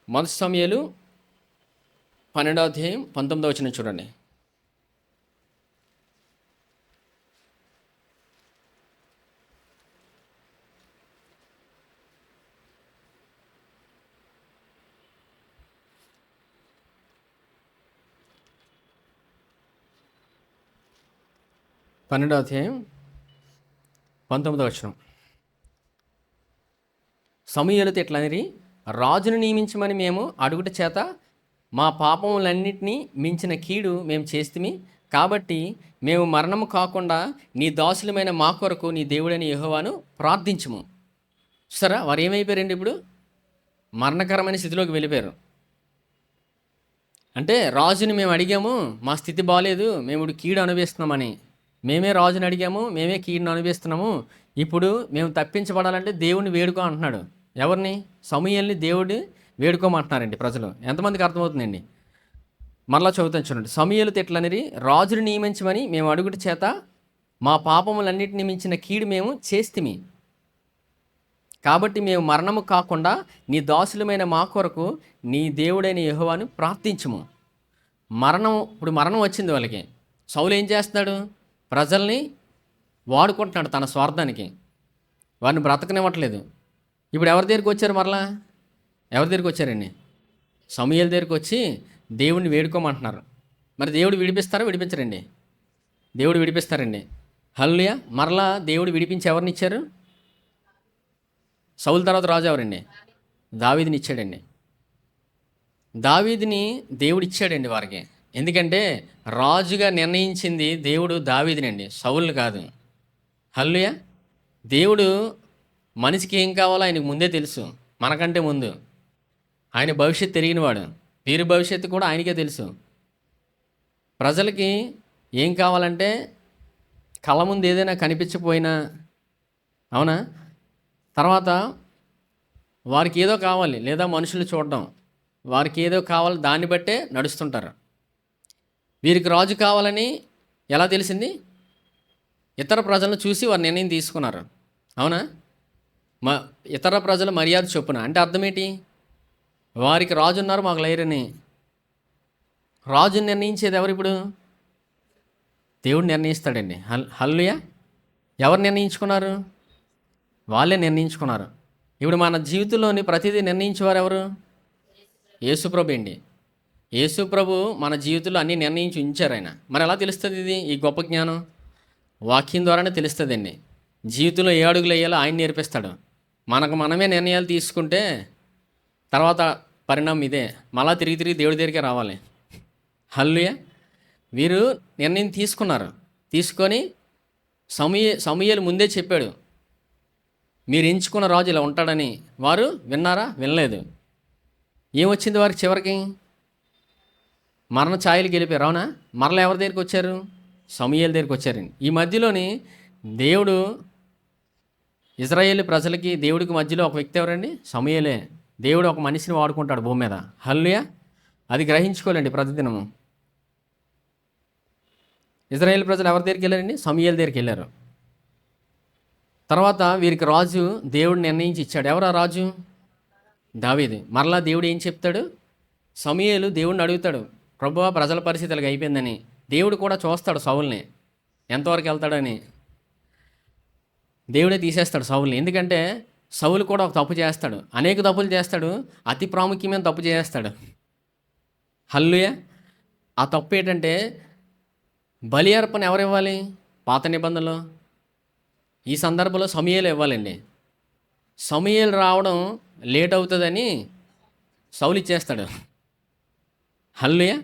మొదటి సమూయేలు 12వ అధ్యాయం 19వ వచనం చూడండి. పన్నెండవ అధ్యాయం 19వ వచనం. సమూయేలుతో ఇట్లనిరి, రాజును నియమించమని మేము అడుగుట చేత మా పాపములన్నింటినీ మించిన కీడు మేము చేస్తుమి, కాబట్టి మేము మరణము కాకుండా నీ దాసులమైన మా కొరకు నీ దేవుడైన యెహోవాను ప్రార్థించుము. సరే, వారు ఏమైపోయారండి? ఇప్పుడు మరణకరమైన స్థితిలోకి వెళ్ళిపోయారు. అంటే రాజుని మేము అడిగాము, మా స్థితి బాగాలేదు, మేము ఇప్పుడు కీడు అనుభవిస్తున్నామని. మేమే రాజుని అడిగాము, మేమే కీడును అనుభవిస్తున్నాము, ఇప్పుడు మేము తప్పించబడాలంటే దేవుడిని వేడుకో అంటున్నాడు. ఎవరిని? సమూయేలుని దేవుడిని వేడుకోమంటున్నారండి ప్రజలు. ఎంతమందికి అర్థమవుతుందండి? మరలా చదువుతాను చూడండి. సమూయేలుతో ఇట్లనిరి, రాజుని నియమించమని మేము అడుగుట చేత మా పాపములన్నిటిని మించిన కీడు మేము చేస్తిమి, కాబట్టి మేము మరణము కాకుండా నీ దాసులమైన మా కొరకు నీ దేవుడైన యెహోవాను ప్రార్థించుము. ఇప్పుడు మరణం వచ్చింది వాళ్ళకి. సౌలు ఏం చేస్తున్నాడు? ప్రజల్ని వాడుకుంటున్నాడు తన స్వార్థానికి. వారిని బ్రతకనివ్వట్లేదు. ఇప్పుడు ఎవరి దగ్గరికి వచ్చారు? మరలా ఎవరి దగ్గరికి వచ్చారండి? సమూయేలు దగ్గరికి వచ్చి దేవుడిని వేడుకోమంటున్నారు. మరి దేవుడు విడిపిస్తారా? విడిపించరండి. దేవుడు విడిపిస్తారండి. హల్లెలూయా. మరలా దేవుడు విడిపించి ఎవరిని ఇచ్చారు? సౌలు తర్వాత రాజు ఎవరండి? దావీదుని ఇచ్చాడండి. దావీదుని దేవుడు ఇచ్చాడండి వారికి. ఎందుకంటే రాజుగా నిర్ణయించింది దేవుడు దావీదునండి, సౌలుని కాదు. హల్లెలూయా. దేవుడు మనిషికి ఏం కావాలో ఆయనకు ముందే తెలుసు, మనకంటే ముందు. ఆయన భవిష్యత్తు తెలియనివాడు. వీరి భవిష్యత్తు కూడా ఆయనకే తెలుసు. ప్రజలకి ఏం కావాలంటే కళ్ళ ముందు ఏదైనా కనిపించకపోయినా, అవునా, తర్వాత వారికి ఏదో కావాలి, లేదా మనుషులు చూడడం, వారికి ఏదో కావాలి, దాన్ని బట్టే నడుస్తుంటారు. వీరికి రాజు కావాలని ఎలా తెలిసింది? ఇతర ప్రజలను చూసి వారు నిర్ణయం తీసుకున్నారు. అవునా? ఇతర ప్రజల మర్యాద చొప్పున. అంటే అర్థం ఏంటి? వారికి రాజు ఉన్నారు, మాకు లేరని. రాజుని నిర్ణయించేది ఎవరు? ఇప్పుడు దేవుడు నిర్ణయిస్తాడండి. హల్లెలూయా. ఎవరు నిర్ణయించుకున్నారు? వాళ్ళే నిర్ణయించుకున్నారు. ఇప్పుడు మన జీవితంలోని ప్రతిదీ నిర్ణయించేవారు ఎవరు? యేసుప్రభు అండి. యేసుప్రభు మన జీవితంలో అన్నీ నిర్ణయించి ఉంచారు ఆయన. మరి ఎలా తెలుస్తుంది ఇది? ఈ గొప్ప జ్ఞానం వాక్యం ద్వారానే తెలుస్తుందండి. జీవితంలో ఏ అడుగులు వేయాలో ఆయన నేర్పిస్తాడు. మనకు మనమే నిర్ణయాలు తీసుకుంటే తర్వాత పరిణామం ఇదే. మళ్ళా తిరిగి తిరిగి దేవుడి దగ్గరికే రావాలి. హల్లెలూయా. వీరు నిర్ణయం తీసుకున్నారు. తీసుకొని సమూయేలు ముందే చెప్పాడు, మీరు ఎంచుకున్న రాజు ఇలా ఉంటాడని. వారు విన్నారా? వినలేదు. ఏమొచ్చింది వారికి చివరికి? మరణ ఛాయలు గెలిపారు. అవునా? మరలా ఎవరి దగ్గరికి వచ్చారు? సమూయేలు దగ్గరికి వచ్చారండి. ఈ మధ్యలోని దేవుడు ఇజ్రాయేలు ప్రజలకి దేవుడికి మధ్యలో ఒక వ్యక్తి ఎవరండి? సమూయేలే. దేవుడు ఒక మనిషిని వాడుకుంటాడు భూమి మీద. హల్లెలూయా. అది గ్రహించుకోలేండి ప్రతిదినము. ఇజ్రాయేల్ ప్రజలు ఎవరి దగ్గరికి వెళ్ళారండి? సమూయేలు దగ్గరికి వెళ్ళారు. తర్వాత వీరికి రాజు దేవుడు నిర్ణయించి ఇచ్చాడు. ఎవరు ఆ రాజు? దావీదు. మరలా దేవుడు ఏం చెప్తాడు? సమూయేలు దేవుడిని అడుగుతాడు, ప్రభువా ప్రజల పరిస్థితి ఇలాగ అయిపోయిందని. దేవుడు కూడా చూస్తాడు సౌలుని ఎంతవరకు వెళ్తాడని. దేవుడే తీసేస్తాడు సౌలుని. ఎందుకంటే సౌలు కూడా ఒక తప్పు చేస్తాడు, అనేక తప్పులు చేస్తాడు, అతి ప్రాముఖ్యమైన తప్పు చేస్తాడు. హల్లెలూయా. ఆ తప్పు ఏంటంటే బలి అర్పణ ఎవరు ఇవ్వాలి? పాత నిబంధనలో ఈ సందర్భంలో సమూయేలు ఇవ్వాలండి. సమూయేలు రావడం లేట్ అవుతుందని సౌలు ఇచ్చేస్తాడు. హల్లెలూయా.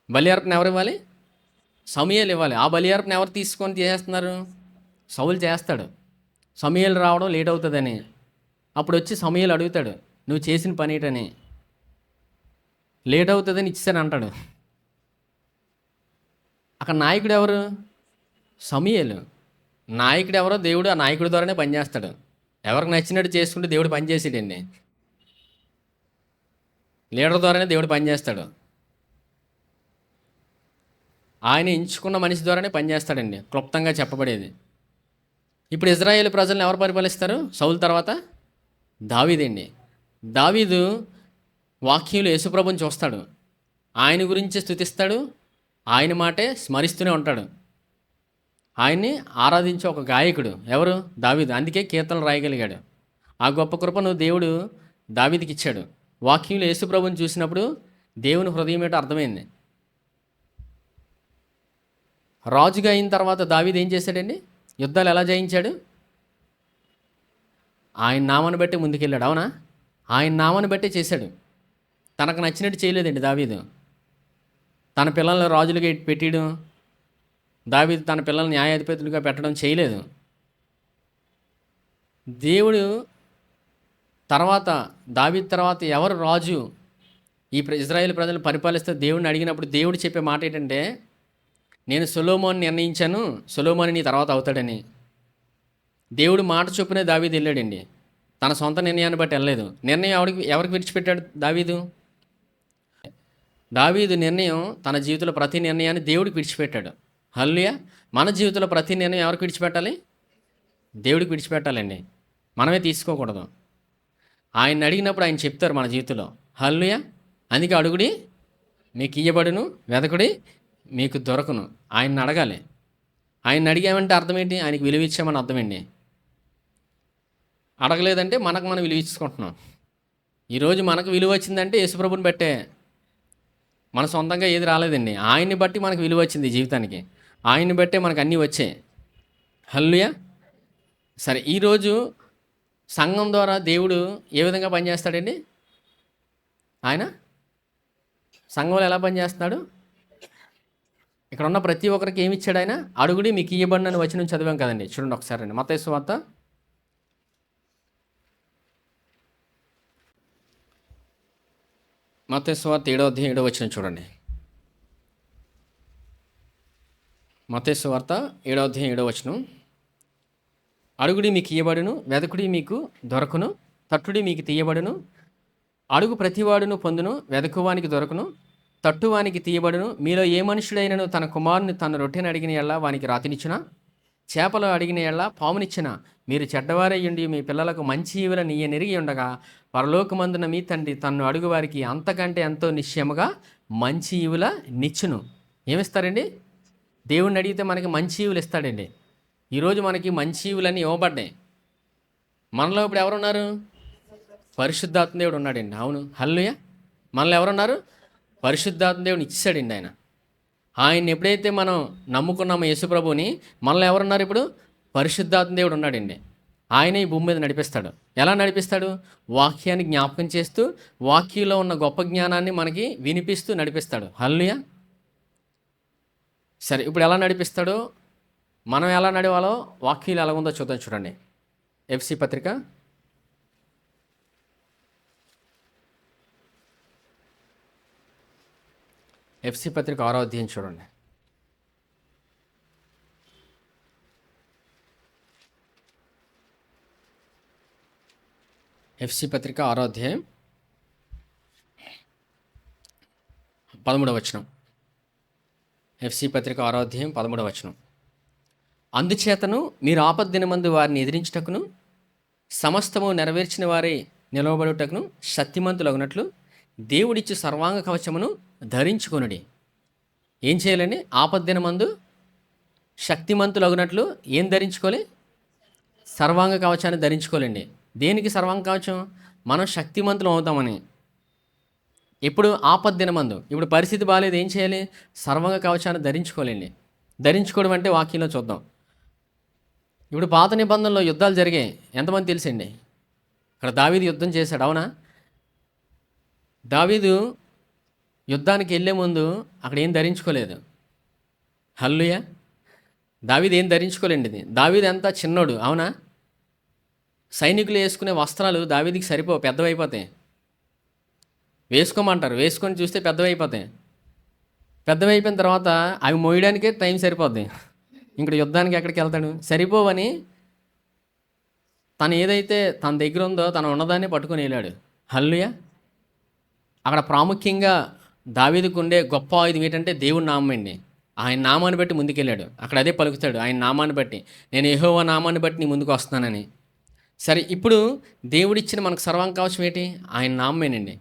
బలి అర్పణ ఎవరు ఇవ్వాలి? సమూయేలు ఇవ్వాలి. ఆ బలి అర్పణ ఎవరు తీసుకొని చేస్తున్నారు? సౌలు చేస్తాడు. సమూయేలు రావడం లేట్ అవుతుందని. అప్పుడు వచ్చి సమూయేలు అడుగుతాడు, నువ్వు చేసిన పని ఏంటని. లేట్ అవుతుందని ఇచ్చాను అంటాడు. అక్కడ నాయకుడు ఎవరు? సమూయేలు. నాయకుడు ఎవరో దేవుడు ఆ నాయకుడి ద్వారానే పనిచేస్తాడు. ఎవరికి నచ్చినట్టు చేసుకుంటే దేవుడు పనిచేసేటండి. లీడర్ ద్వారానే దేవుడు పనిచేస్తాడు. ఆయన ఎంచుకున్న మనిషి ద్వారానే పనిచేస్తాడండి, క్లుప్తంగా చెప్పబడేది. ఇప్పుడు ఇజ్రాయేల్ ప్రజలను ఎవరు పరిపాలిస్తారు? సౌలు తర్వాత దావీదండి. దావీదు వాక్యంలో యేసుప్రభుని చూస్తాడు, ఆయన గురించి స్తుతిస్తాడు, ఆయన మాటే స్మరిస్తూనే ఉంటాడు. ఆయన్ని ఆరాధించే ఒక గాయకుడు ఎవరు? దావీదు. అందుకే కీర్తనలు రాయగలిగాడు. ఆ గొప్ప కృపను దేవుడు దావీదుకి ఇచ్చాడు. వాక్యంలో యేసుప్రభుని చూసినప్పుడు దేవుని హృదయం ఏంటో అర్థమైంది. రాజుగా అయిన తర్వాత దావీదు ఏం చేశాడండి? యుద్ధాలు ఎలా జయించాడు? ఆయన నామాన్ని బట్టి ముందుకెళ్ళాడు. అవునా? ఆయన నామాన్ని బట్టే చేశాడు. తనకు నచ్చినట్టు చేయలేదండి దావీదు. తన పిల్లల్ని రాజులుగా పెట్టడం, దావీదు తన పిల్లల్ని న్యాయాధిపతులుగా పెట్టడం చేయలేదు. దేవుడు తర్వాత దావీదు తర్వాత ఎవరు రాజు ఈ ఇజ్రాయేల్ ప్రజలను పరిపాలిస్తే దేవుడిని అడిగినప్పుడు దేవుడు చెప్పే మాట ఏంటంటే, నేను సొలొమోను నిర్ణయించాను, సొలొమోను నీ తర్వాత అవుతాడని. దేవుడు మాట చొప్పునే దావీదు వెళ్ళాడండి. తన సొంత నిర్ణయాన్ని బట్టి వెళ్ళలేదు. నిర్ణయం ఎవరికి విడిచిపెట్టాడు దావీదు? దావీదు నిర్ణయం తన జీవితంలో ప్రతి నిర్ణయాన్ని దేవుడికి విడిచిపెట్టాడు. హల్లెలూయా. మన జీవితంలో ప్రతి నిర్ణయం ఎవరికి విడిచిపెట్టాలి? దేవుడికి విడిచిపెట్టాలండి. మనమే తీసుకోకూడదు. ఆయన అడిగినప్పుడు ఆయన చెప్తారు మన జీవితంలో. హల్లెలూయా. అందుకే అడుగుడి మీకు ఇయ్యబడును, వెదకుడి మీకు దొరకును. ఆయన్ని అడగాలి. ఆయన్ని అడిగామంటే అర్థం ఏంటి? ఆయనకి విలువ ఇచ్చామని అర్థమండి. అడగలేదంటే మనకు మనం విలువ ఇచ్చుకుంటున్నాం. ఈరోజు మనకు విలువ వచ్చిందంటే యేసుప్రభుని బట్టే. మన సొంతంగా ఏది రాలేదండి. ఆయన్ని బట్టి మనకు విలువ వచ్చింది జీవితానికి. ఆయన్ని బట్టే మనకు అన్నీ వచ్చాయి. హల్లెలూయా. సరే, ఈరోజు సంఘం ద్వారా దేవుడు ఏ విధంగా పనిచేస్తాడండి? ఆయన సంఘంలో ఎలా పనిచేస్తున్నాడు? ఇక్కడ ఉన్న ప్రతి ఒక్కరికి ఏమి ఇచ్చాడు ఆయన? అడుగుడి మీకు ఇయ్యబడినని వచనం చదివాం కదండి. చూడండి ఒకసారి అండి. మత్తయి సువార్త మత్తయి సువార్త 7వ అధ్యాయం 7వ వచనం చూడండి. మత్తయి సువార్త 7వ అధ్యాయం 7వ వచనం. అడుగుడి మీకు ఇయ్యబడును, వెదకుడి మీకు దొరకును, తట్టుడి మీకు తీయబడును. అడుగు ప్రతివాడును పొందును, వెదకువానికి దొరకును, తట్టువానికి తీయబడును. మీలో ఏ మనుషుడైనను తన కుమారుని తన రొట్టెని అడిగిన ఎల్లా వానికి రాతినిచ్చిన, చేపలు అడిగిన ఎల్లా పామునిచ్చిన. మీరు చెడ్డవారయ్యుండి మీ పిల్లలకు మంచి ఈవులను నెరిగి ఉండగా పరలోకమందున మీ తండ్రి తన్ను అడుగు వారికి అంతకంటే ఎంతో నిశ్చయముగా మంచి ఈవుల నిచ్చును. ఏమిస్తారండి? దేవుణ్ణి అడిగితే మనకి మంచి ఈవులు ఇస్తాడండి. ఈరోజు మనకి మంచి ఈవులన్నీ ఇవ్వబడ్డాయి. మనలో ఇప్పుడు ఎవరున్నారు? పరిశుద్ధాత్మ దేవుడు ఉన్నాడండి. అవును, హల్లెలూయా. మనలో ఎవరున్నారు? పరిశుద్ధాత్మ దేవుడిని ఇచ్చాడండి ఆయన. ఆయన్ని ఎప్పుడైతే మనం నమ్ముకున్నామో యేసుప్రభుని, మనలో ఎవరున్నారు ఇప్పుడు? పరిశుద్ధాత్మ దేవుడు ఉన్నాడండి. ఆయనే ఈ భూమి మీద నడిపిస్తాడు. ఎలా నడిపిస్తాడు? వాక్యాన్ని జ్ఞాపకం చేస్తూ, వాక్యంలో ఉన్న గొప్ప జ్ఞానాన్ని మనకి వినిపిస్తూ నడిపిస్తాడు. హల్లెలూయా! సరే, ఇప్పుడు ఎలా నడిపిస్తాడో, మనం ఎలా నడవాలో వాక్యంలో ఎలా ఉందో చూద్దాం. చూడండి, ఎఫ్‌సీ పత్రిక ఎఫ్‌సీ పత్రిక 6వ అధ్యాయం చూడండి. ఎఫ్‌సీ పత్రిక 6వ అధ్యాయం 13వ వచనం. ఎఫ్‌సీ పత్రిక 6వ అధ్యాయం 13వ వచనం. అందుచేతను మీరు ఆపద్దినమందు వారిని ఎదిరించుటకును, సమస్తము నెరవేర్చిన వారే నిలవబడుటకును శక్తిమంతులగునట్లు దేవుడిచ్చు సర్వాంగ కవచమును ధరించుకొనుడి. ఏం చేయాలండి? ఆపద్దినమందు శక్తిమంతులగునట్లు ఏం ధరించుకోవాలి? సర్వాంగ కవచాన్ని ధరించుకోలేండి. దేనికి సర్వాంగ కవచం? మనం శక్తిమంతులం అవుతామని. ఇప్పుడు ఆపద్దినమందు, ఇప్పుడు పరిస్థితి బాగాలేదు, ఏం చేయాలి? సర్వాంగ కవచాన్ని ధరించుకోలేండి. ధరించుకోవడం అంటే వాక్యంలో చూద్దాం. ఇప్పుడు పాత నిబంధనలో యుద్ధాలు జరిగాయి, ఎంతమంది తెలుసండి? అక్కడ దావీదు యుద్ధం చేశాడు, అవునా? దావీదు యుద్ధానికి వెళ్ళే ముందు అక్కడ ఏం ధరించుకోలేదు. హల్లెలూయా! దావీదు ఏం ధరించుకోలేండి. దావీదు ఎంత చిన్నోడు, అవునా? సైనికులు వేసుకునే వస్త్రాలు దావీదుకి సరిపోవు, పెద్దవైపోతాయి. వేసుకోమంటారు, వేసుకొని చూస్తే పెద్దవైపోతాయి. పెద్దవైపోయిన తర్వాత అవి మోయడానికే టైం సరిపోద్ది. ఇక్కడ యుద్ధానికి ఎక్కడికి వెళ్తాడు? సరిపోవని తను ఏదైతే తన దగ్గర ఉందో తను ఉన్నదాన్ని పట్టుకొని వెళ్ళాడు. హల్లెలూయా! అక్కడ ప్రాముఖ్యంగా దావీదుకు ఉండే గొప్ప ఆయుధం ఏంటంటే దేవుడి నామం అండి. ఆయన నామాన్ని బట్టి ముందుకెళ్ళాడు. అక్కడ అదే పలుకుతాడు, ఆయన నామాన్ని బట్టి, నేను యెహోవా నామాన్ని బట్టి నీ ముందుకు వస్తున్నానని. సరే, ఇప్పుడు దేవుడిచ్చిన మనకు సర్వాంగ కవచం ఏంటి? ఆయన నామమేనండి.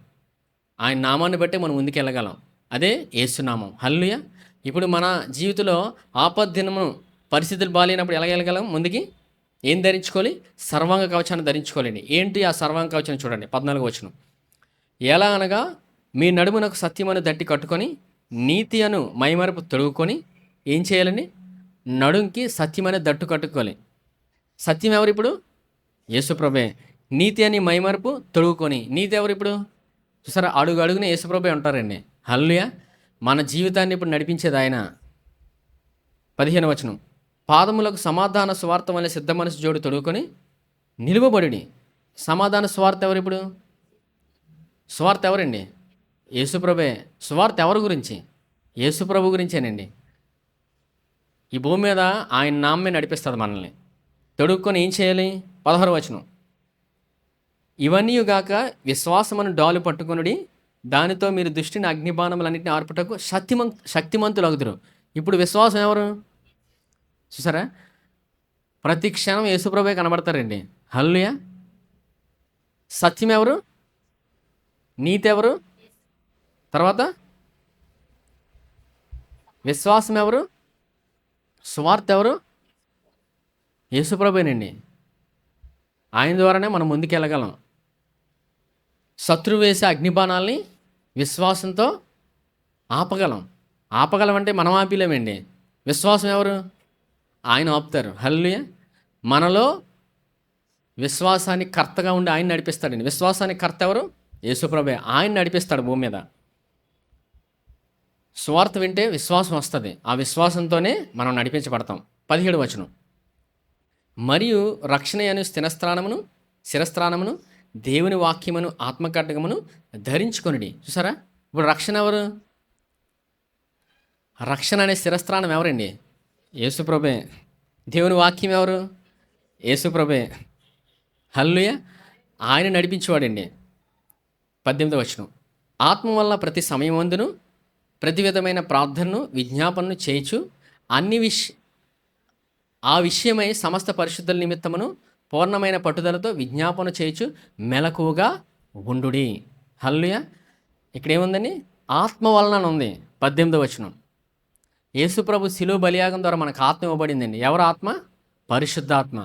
ఆయన నామాన్ని బట్టి మనం ముందుకెళ్ళగలం. అదే యేసునామం. హల్లెలూయా! ఇప్పుడు మన జీవితంలో ఆపద్దినము పరిస్థితులు బాగాలేనప్పుడు ఎలా వెళ్ళగలం? ముందుకి ఏం ధరించుకోవాలి? సర్వాంగ కవచాన్ని ధరించుకోవాలండి. ఏంటి ఆ సర్వాంగ కవచాన్ని? చూడండి, 14వ వచనం. ఎలా అనగా మీ నడుమునకు సత్యమను దట్టి కట్టుకొని నీతి అను మైమరుపు తొడుగుకొని ఏం చేయాలండి? నడుంకి సత్యమనే దట్టు కట్టుకోవాలి. సత్యం ఎవరు ఇప్పుడు? యేసుప్రభే. నీతి అని మైమరుపు తొడుగుకొని, నీతి ఎవరు ఇప్పుడు? చూసారా, అడుగు అడుగున యేసుప్రభే ఉంటారండి. హల్లెలూయా! మన జీవితాన్ని ఇప్పుడు నడిపించేది ఆయన. 15వ వచనం. పాదములకు సమాధాన స్వార్థం వల్ల సిద్ధ మనసు జోడు తొడుగుకొని నిలువబడి. సమాధాన స్వార్థ ఎవరు ఇప్పుడు? స్వార్థ ఎవరండి? యేసుప్రభే. స్వార్థ ఎవరి గురించి? యేసుప్రభు గురించేనండి. ఈ భూమి మీద ఆయన నామే నడిపిస్తుంది మనల్ని. తొడుక్కొని ఏం చేయాలి? 16వ వచనం. ఇవన్నీయుగాక విశ్వాసమును డాలు పట్టుకొనుడి, దానితో మీరు దుష్టిని అగ్నిబాణములన్నింటినీ ఆర్పుటకు శక్తిమంతులగుదురు. ఇప్పుడు విశ్వాసం ఎవరు? చూసారా, ప్రతి క్షణం యేసుప్రభే కనబడతారండి. హల్లెలూయా! సత్యం ఎవరు? నీతి ఎవరు? తర్వాత విశ్వాసం ఎవరు? స్వార్థ ఎవరు? యేసుప్రభేనండి. ఆయన ద్వారానే మనం ముందుకెళ్ళగలం. శత్రువు వేసే అగ్నిబాణాలని విశ్వాసంతో ఆపగలం. ఆపగలం అంటే మనం ఆపిలేమండి. విశ్వాసం ఎవరు? ఆయన ఆపుతారు. హల్లెలూయా! మనలో విశ్వాసానికి కర్తగా ఉండి ఆయన నడిపిస్తాడండి. విశ్వాసానికి కర్త ఎవరు? యేసుప్రభే. ఆయన నడిపిస్తాడు భూమి మీద. స్వార్థ వింటే విశ్వాసం వస్తుంది. ఆ విశ్వాసంతోనే మనం నడిపించబడతాం. 17వ వచనం. మరియు రక్షణ అను శిరస్త్రాణమును దేవుని వాక్యమును ఆత్మకడ్గమును ధరించుకొనిడి. చూసారా, ఇప్పుడు రక్షణ ఎవరు? రక్షణ అనే శిరస్త్రాణం ఎవరండి? యేసుప్రభే. దేవుని వాక్యం ఎవరు? యేసుప్రభే. హల్లెలూయా! ఆయన నడిపించేవాడండి. 18వ వచనం. ఆత్మ వల్ల ప్రతి సమయమందును ప్రతి విధమైన ప్రార్థనను విజ్ఞాపనను చేయుచు ఆ విషయమై సమస్త పరిశుద్ధుల నిమిత్తమును పూర్ణమైన పట్టుదలతో విజ్ఞాపన చేయుచు మెలకువగా ఉండుడి. హల్లెలూయా! ఇక్కడ ఏముందండి? ఆత్మ వలన ఉంది. 18వ వచనం. యేసుప్రభు శిలువ బలియాగం ద్వారా మనకు ఆత్మ ఇవ్వబడిందండి. ఎవరు ఆత్మ? పరిశుద్ధాత్మ.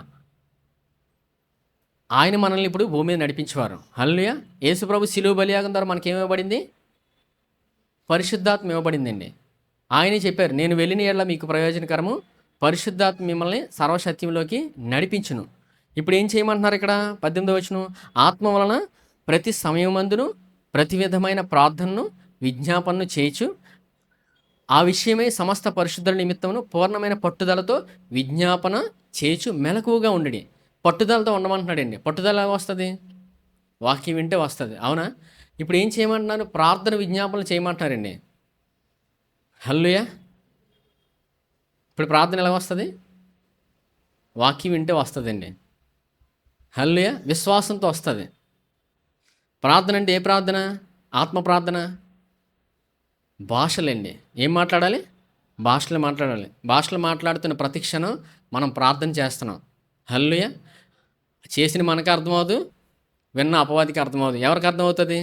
ఆయన మనల్ని ఇప్పుడు భూమి మీద నడిపించేవారు. హల్లెలూయా! యేసుప్రభు శిలువ బలియాగం ద్వారా మనకి ఏమివ్వబడింది? పరిశుద్ధాత్మ ఇవ్వబడిందండి. ఆయనే చెప్పారు, నేను వెళ్ళిన యెడల మీకు ప్రయోజనకరము, పరిశుద్ధాత్మ మిమ్మల్ని సర్వసత్యంలోకి నడిపించును. ఇప్పుడు ఏం చేయమంటున్నారు ఇక్కడ 18వ వచనం, ఆత్మ వలన ప్రతి సమయమందును ప్రతి విధమైన ప్రార్థనను విజ్ఞాపనను చేయుచు ఆ విషయమై సమస్త పరిశుద్ధుల నిమిత్తమును పూర్ణమైన పట్టుదలతో విజ్ఞాపన చేయుచు మెలకువగా ఉండుడి. పట్టుదలతో ఉండమంటున్నాడండి. పట్టుదల ఎలా వస్తుంది? వాక్యం వింటే వస్తుంది, అవునా? ఇప్పుడు ఏం చేయమంటున్నారు? ప్రార్థన విజ్ఞాపనలు చేయమంటున్నారండి. హల్లెలూయా. ఇప్పుడు ప్రార్థన ఎలా వస్తుంది? వాక్యం వింటే వస్తుందండి. హల్లెలూయా. విశ్వాసంతో వస్తుంది. ప్రార్థన అంటే ఏ ప్రార్థన? ఆత్మ ప్రార్థన. భాషలండి. ఏం మాట్లాడాలి? భాషలు మాట్లాడాలి. భాషలు మాట్లాడుతున్న ప్రతి క్షణం మనం ప్రార్థన చేస్తున్నాం. హల్లెలూయా. చేసిన మనకు అర్థమవుదు, విన్న అపవాదికి అర్థమవుదు. ఎవరికి అర్థమవుతుంది?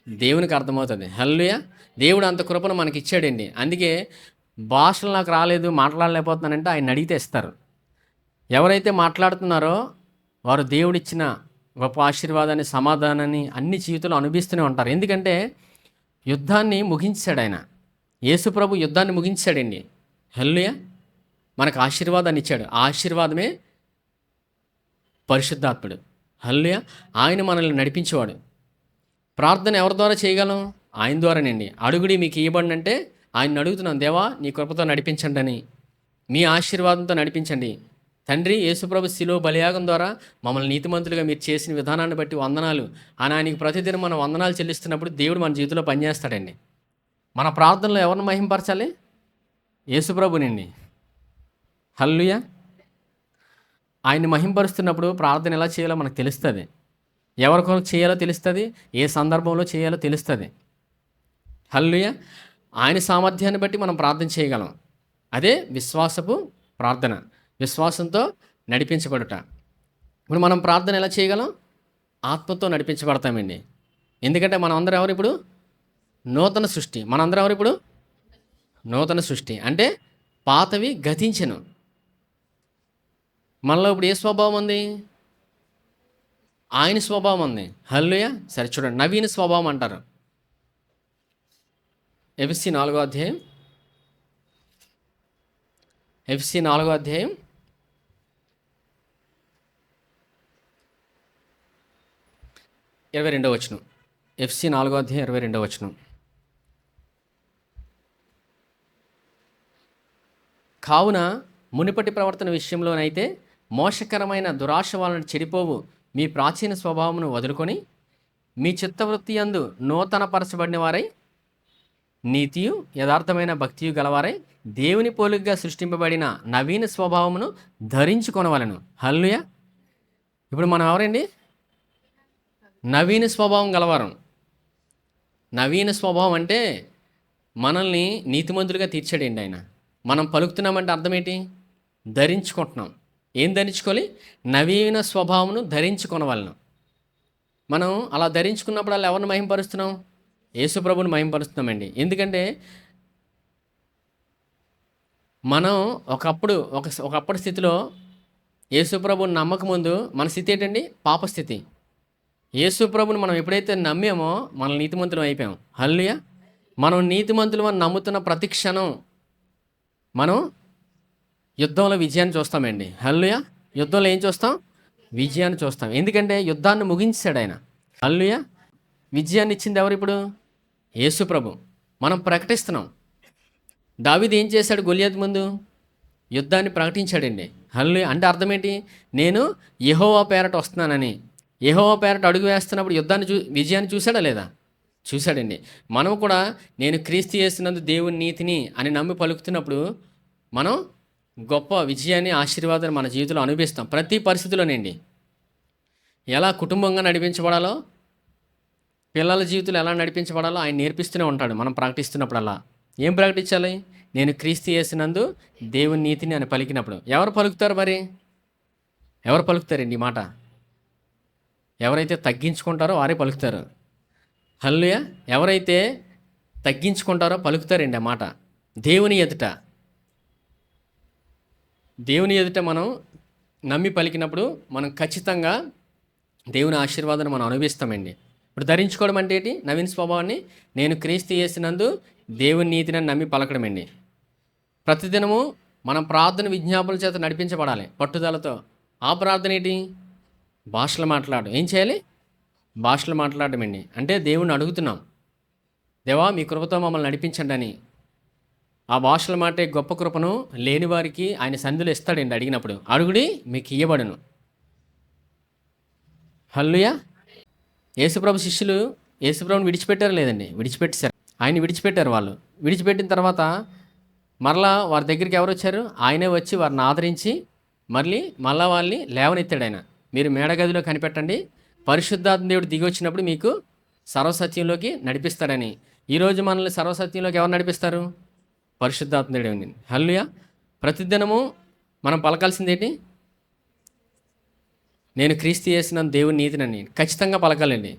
దేవునికి అర్థమవుతుంది. హల్లెలూయా. దేవుడు అంత కృపను మనకి ఇచ్చాడండి. అందుకే భాషలు నాకు రాలేదు, మాట్లాడలేకపోతున్నానంటే ఆయన అడిగితే ఇస్తారు. ఎవరైతే మాట్లాడుతున్నారో వారు దేవుడిచ్చిన గొప్ప ఆశీర్వాదాన్ని, సమాధానాన్ని అన్ని జీవితంలో అనుభవిస్తూనే ఉంటారు. ఎందుకంటే యుద్ధాన్ని ముగించాడు ఆయన. యేసుప్రభు యుద్ధాన్ని ముగించాడండి. హల్లెలూయా. మనకు ఆశీర్వాదాన్ని ఇచ్చాడు. ఆ ఆశీర్వాదమే పరిశుద్ధాత్ముడు. హల్లెలూయా. ఆయన మనల్ని నడిపించేవాడు. ప్రార్థన ఎవరి ద్వారా చేయగలం? ఆయన ద్వారానండి. అడుగుడి మీకు ఇవ్వబడినంటే ఆయన అడుగుతున్నాం, దేవా నీ కృపతో నడిపించండి అని, మీ ఆశీర్వాదంతో నడిపించండి. తండ్రి, యేసుప్రభు శిలువ బలియాగం ద్వారా మమ్మల్ని నీతిమంతులుగా మీరు చేసిన విధానాన్ని బట్టి వందనాలు అని ఆయనకి ప్రతిదినం మనం వందనాలు చెల్లిస్తున్నప్పుడు దేవుడు మన జీవితంలో పనిచేస్తాడండి. మన ప్రార్థనలో ఎవరిని మహింపరచాలి? యేసుప్రభునండి. హల్లెలూయా. ఆయన్ని మహింపరుస్తున్నప్పుడు ప్రార్థన ఎలా చేయాలో మనకు తెలుస్తుంది. ఎవరి కొరకు చేయాలో తెలుస్తుంది, ఏ సందర్భంలో చేయాలో తెలుస్తుంది. హల్లెలూయా. ఆయన సామర్థ్యాన్ని బట్టి మనం ప్రార్థన చేయగలం. అదే విశ్వాసపు ప్రార్థన, విశ్వాసంతో నడిపించబడుట. ఇప్పుడు మనం ప్రార్థన ఎలా చేయగలం? ఆత్మతో నడిపించబడతామండి. ఎందుకంటే మనం అందరం ఎవరు ఇప్పుడు? నూతన సృష్టి. మనందరం ఎవరు ఇప్పుడు? నూతన సృష్టి. అంటే పాతవి గతించెను. మనలో ఇప్పుడు ఏ స్వభావం ఉంది? ఆయన స్వభావం ఉంది. హల్లెలూయా. సరే చూడండి, నవీన స్వభావం అంటారు. ఎఫెసీ 4వ అధ్యాయం, ఎఫెసీ 4వ అధ్యాయం 22వ వచనం. ఎఫెసీ 4వ అధ్యాయం 22వ వచనం. కావున మునుపటి ప్రవర్తన విషయంలోనైతే మోసకరమైన దురాశ వలన చెడిపోవు మీ ప్రాచీన స్వభావమును వదులుకొని మీ చిత్తవృత్తి యందు నూతన పరచబడిన వారై నీతియు యథార్థమైన భక్తియు గలవారై దేవుని పోలికగా సృష్టింపబడిన నవీన స్వభావమును ధరించుకొనవలెను. హల్లెలూయా. ఇప్పుడు మనం ఎవరండి? నవీన స్వభావం గలవారం. నవీన స్వభావం అంటే మనల్ని నీతిమంతులుగా తీర్చాడండి ఆయన. మనం పలుకుతున్నామంటే అర్థం ఏంటి? ధరించుకుంటున్నాం. ఏం ధరించుకోవాలి? నవీన స్వభావమును ధరించుకొనవలెను. మనం అలా ధరించుకున్నప్పుడు అలా ఎవరిని మహింపరుస్తున్నాం? యేసుప్రభుని మహింపరుస్తున్నామండి. ఎందుకంటే మనం ఒకప్పటి స్థితిలో యేసుప్రభుని నమ్మకముందు మన స్థితి ఏంటండి? పాపస్థితి. యేసుప్రభుని మనం ఎప్పుడైతే నమ్మామో మన నీతిమంతులం అయిపోయాం. హల్లెలూయా. మనం నీతిమంతులు అని నమ్ముతున్న ప్రతి క్షణం మనం యుద్ధంలో విజయాన్ని చూస్తామండి. హల్లెలూయా. యుద్ధంలో ఏం చూస్తాం? విజయాన్ని చూస్తాం. ఎందుకంటే యుద్ధాన్ని ముగించాడు ఆయన. హల్లెలూయా. విజయాన్ని ఇచ్చింది ఎవరు ఇప్పుడు? యేసుప్రభు. మనం ప్రకటిస్తున్నాం. దావీదు ఏం చేశాడు? గొలియాతు ముందు యుద్ధాన్ని ప్రకటించాడండి. హల్లెలూయా. అంటే అర్థం ఏంటి? నేను యెహోవా పేరట వస్తున్నానని. యెహోవా పేరట అడుగు వేస్తున్నప్పుడు విజయాన్ని చూశాడా లేదా? చూశాడండి. మనం కూడా నేను క్రీస్తు యేసునందు దేవుని నీతిని అని నమ్మి పలుకుతున్నప్పుడు మనం గొప్ప విజయాన్ని, ఆశీర్వాదాన్ని మన జీవితంలో అనుభవిస్తాం. ప్రతి పరిస్థితిలోనండి. ఎలా కుటుంబంగా నడిపించబడాలో, పిల్లల జీవితంలో ఎలా నడిపించబడాలో ఆయన నేర్పిస్తూనే ఉంటాడు. మనం ప్రకటిస్తున్నప్పుడల్లా ఏం ప్రకటించాలి? నేను క్రీస్తు యేసునందు దేవుని నీతిని అని పలికినప్పుడు. ఎవరు పలుకుతారు మరి? ఎవరు పలుకుతారండి ఈ మాట? ఎవరైతే తగ్గించుకుంటారో వారే పలుకుతారు. హల్లెలూయా. ఎవరైతే తగ్గించుకుంటారో పలుకుతారండి ఆ మాట. దేవుని ఎదుట మనం నమ్మి పలికినప్పుడు మనం ఖచ్చితంగా దేవుని ఆశీర్వాదాన్ని మనం అనుభవిస్తామండి. ఇప్పుడు ధరించుకోవడం అంటే ఏంటి? నవీన స్వభావాన్ని నేను క్రీస్తు యేసునందు దేవుని నీతిని నమ్మి పలకడం అండి. ప్రతిదినము మనం ప్రార్థన విజ్ఞాపనల చేత నడిపించబడాలి పట్టుదలతో. ఆ ప్రార్థన ఏంటి? భాషలు మాట్లాడడం. ఏం చేయాలి? భాషలు మాట్లాడడం అండి. అంటే దేవుణ్ణి అడుగుతున్నాం, దేవా మీ కృపతో మమ్మల్ని నడిపించండి అని. ఆ భాషలు మాటే గొప్ప కృపను లేని వారికి ఆయన సన్నిధిలో ఇస్తాడండి. అడిగినప్పుడు అడుగుడి మీకు ఇయ్యబడును. హల్లెలూయా. యేసుప్రభు శిష్యులు యేసుప్రభుని విడిచిపెట్టారు లేదండి? విడిచిపెట్టేశారు. ఆయన్ని విడిచిపెట్టారు వాళ్ళు. విడిచిపెట్టిన తర్వాత మరలా వారి దగ్గరికి ఎవరు వచ్చారు? ఆయనే వచ్చి వారిని ఆదరించి మళ్ళా వాళ్ళని లేవనెత్తాడు ఆయన. మీరు మేడగదిలో కనిపెట్టండి, పరిశుద్ధాత్మ దేవుడు దిగి వచ్చినప్పుడు మీకు సర్వసత్యంలోకి నడిపిస్తాడని. ఈరోజు మనల్ని సర్వసత్యంలోకి ఎవరు నడిపిస్తారు? పరిశుద్ధాత్మ దేవుడు. హల్లెలూయా. ప్రతిదినము మనం పలకాల్సింది ఏంటి? నేను క్రీస్తు యేసునందు దేవుని నీతినని ఖచ్చితంగా పలకాలండి.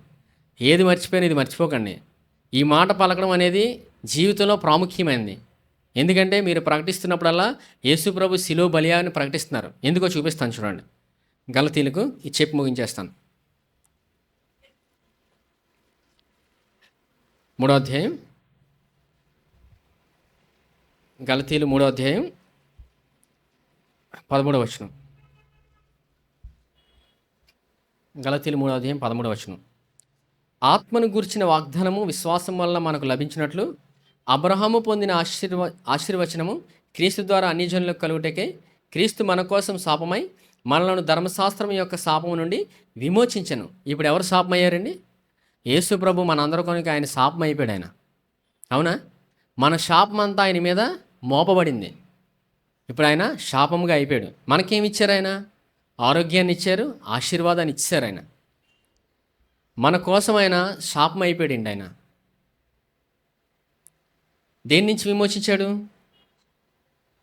ఏది మర్చిపోయినా ఇది మర్చిపోకండి. ఈ మాట పలకడం అనేది జీవితంలో ప్రాముఖ్యమైనది. ఎందుకంటే మీరు ప్రకటిస్తున్నప్పుడల్లా యేసు ప్రభు శిలువ బలియాన్ని ప్రకటిస్తున్నారు. ఎందుకో చూపిస్తాను చూడండి. గలతీలకు ఇది చెప్పి ముగించేస్తాను. 3వ అధ్యాయం, గలతీలు 3వ అధ్యాయం 13వ వచనం. గలతీలు 3వ అధ్యాయం 13వ వచనం. ఆత్మను గూర్చిన వాగ్దానము విశ్వాసం వల్ల మనకు లభించినట్లు అబ్రహాము పొందిన ఆశీర్వచనము క్రీస్తు ద్వారా అన్ని జనులకు కలుగుటకే క్రీస్తు మన కోసం శాపమై మనలను ధర్మశాస్త్రం యొక్క శాపము నుండి విమోచించను. ఇప్పుడు ఎవరు శాపమయ్యారండి? యేసు ప్రభు మనందరి కొరకు ఆయన శాపం అయిపోయాడు ఆయన. అవునా? మన శాపం అంతా ఆయన మీద మోపబడింది. ఇప్పుడు ఆయన శాపముగా అయిపోయాడు. మనకేమి ఇచ్చారు ఆయన? ఆరోగ్యాన్ని ఇచ్చారు, ఆశీర్వాదాన్ని ఇచ్చారు ఆయన. మన కోసం ఆయన శాపం అయిపోయాడండి ఆయన. దేని నుంచి విమోచించాడు?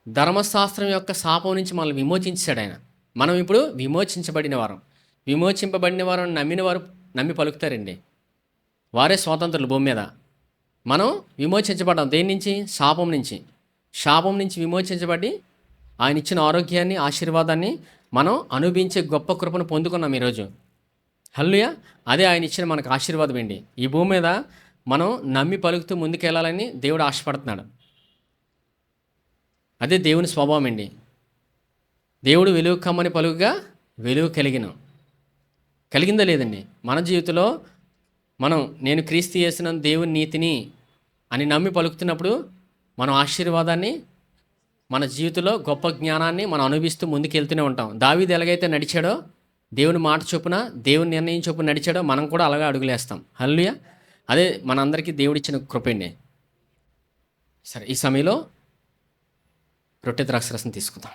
ధర్మశాస్త్రం యొక్క శాపం నుంచి మనల్ని విమోచించాడు ఆయన. మనం ఇప్పుడు విమోచించబడిన వారం. విమోచింపబడిన వారు నమ్మి పలుకుతారండి. వారే స్వాతంత్రులు భూమి మీద. మనం విమోచించబడ్డాం. దేని నుంచి? శాపం నుంచి. శాపం నుంచి విమోచించబడి ఆయన ఇచ్చిన ఆరోగ్యాన్ని, ఆశీర్వాదాన్ని మనం అనుభవించే గొప్ప కృపను పొందుకున్నాం ఈరోజు. హల్లెలూయా. అదే ఆయన ఇచ్చిన మనకు ఆశీర్వాదం అండి. ఈ భూమి మీద మనం నమ్మి పలుకుతూ ముందుకెళ్ళాలని దేవుడు ఆశపడుతున్నాడు. అదే దేవుని స్వభావం అండి. దేవుడు వెలుగు కమ్మని పలుకుగా వెలుగు కలిగిందో లేదండి? మన జీవితంలో మనం నేను క్రీస్తు యేసునందు దేవుని నీతిని అని నమ్మి పలుకుతున్నప్పుడు మనం ఆశీర్వాదాన్ని, మన జీవితంలో గొప్ప జ్ఞానాన్ని మనం అనుభవిస్తూ ముందుకెళ్తూనే ఉంటాం. దావీదు ఎలాగైతే నడిచాడో, దేవుని మాట చొప్పున, దేవుని నిర్ణయం చొప్పున నడిచాడో మనం కూడా అలాగే అడుగులేస్తాం. హల్లెలూయా. అదే మనందరికీ దేవుడిచ్చిన కృపండి. సరే, ఈ సమయంలో రొట్టె ద్రాక్షరసం తీసుకుందాం.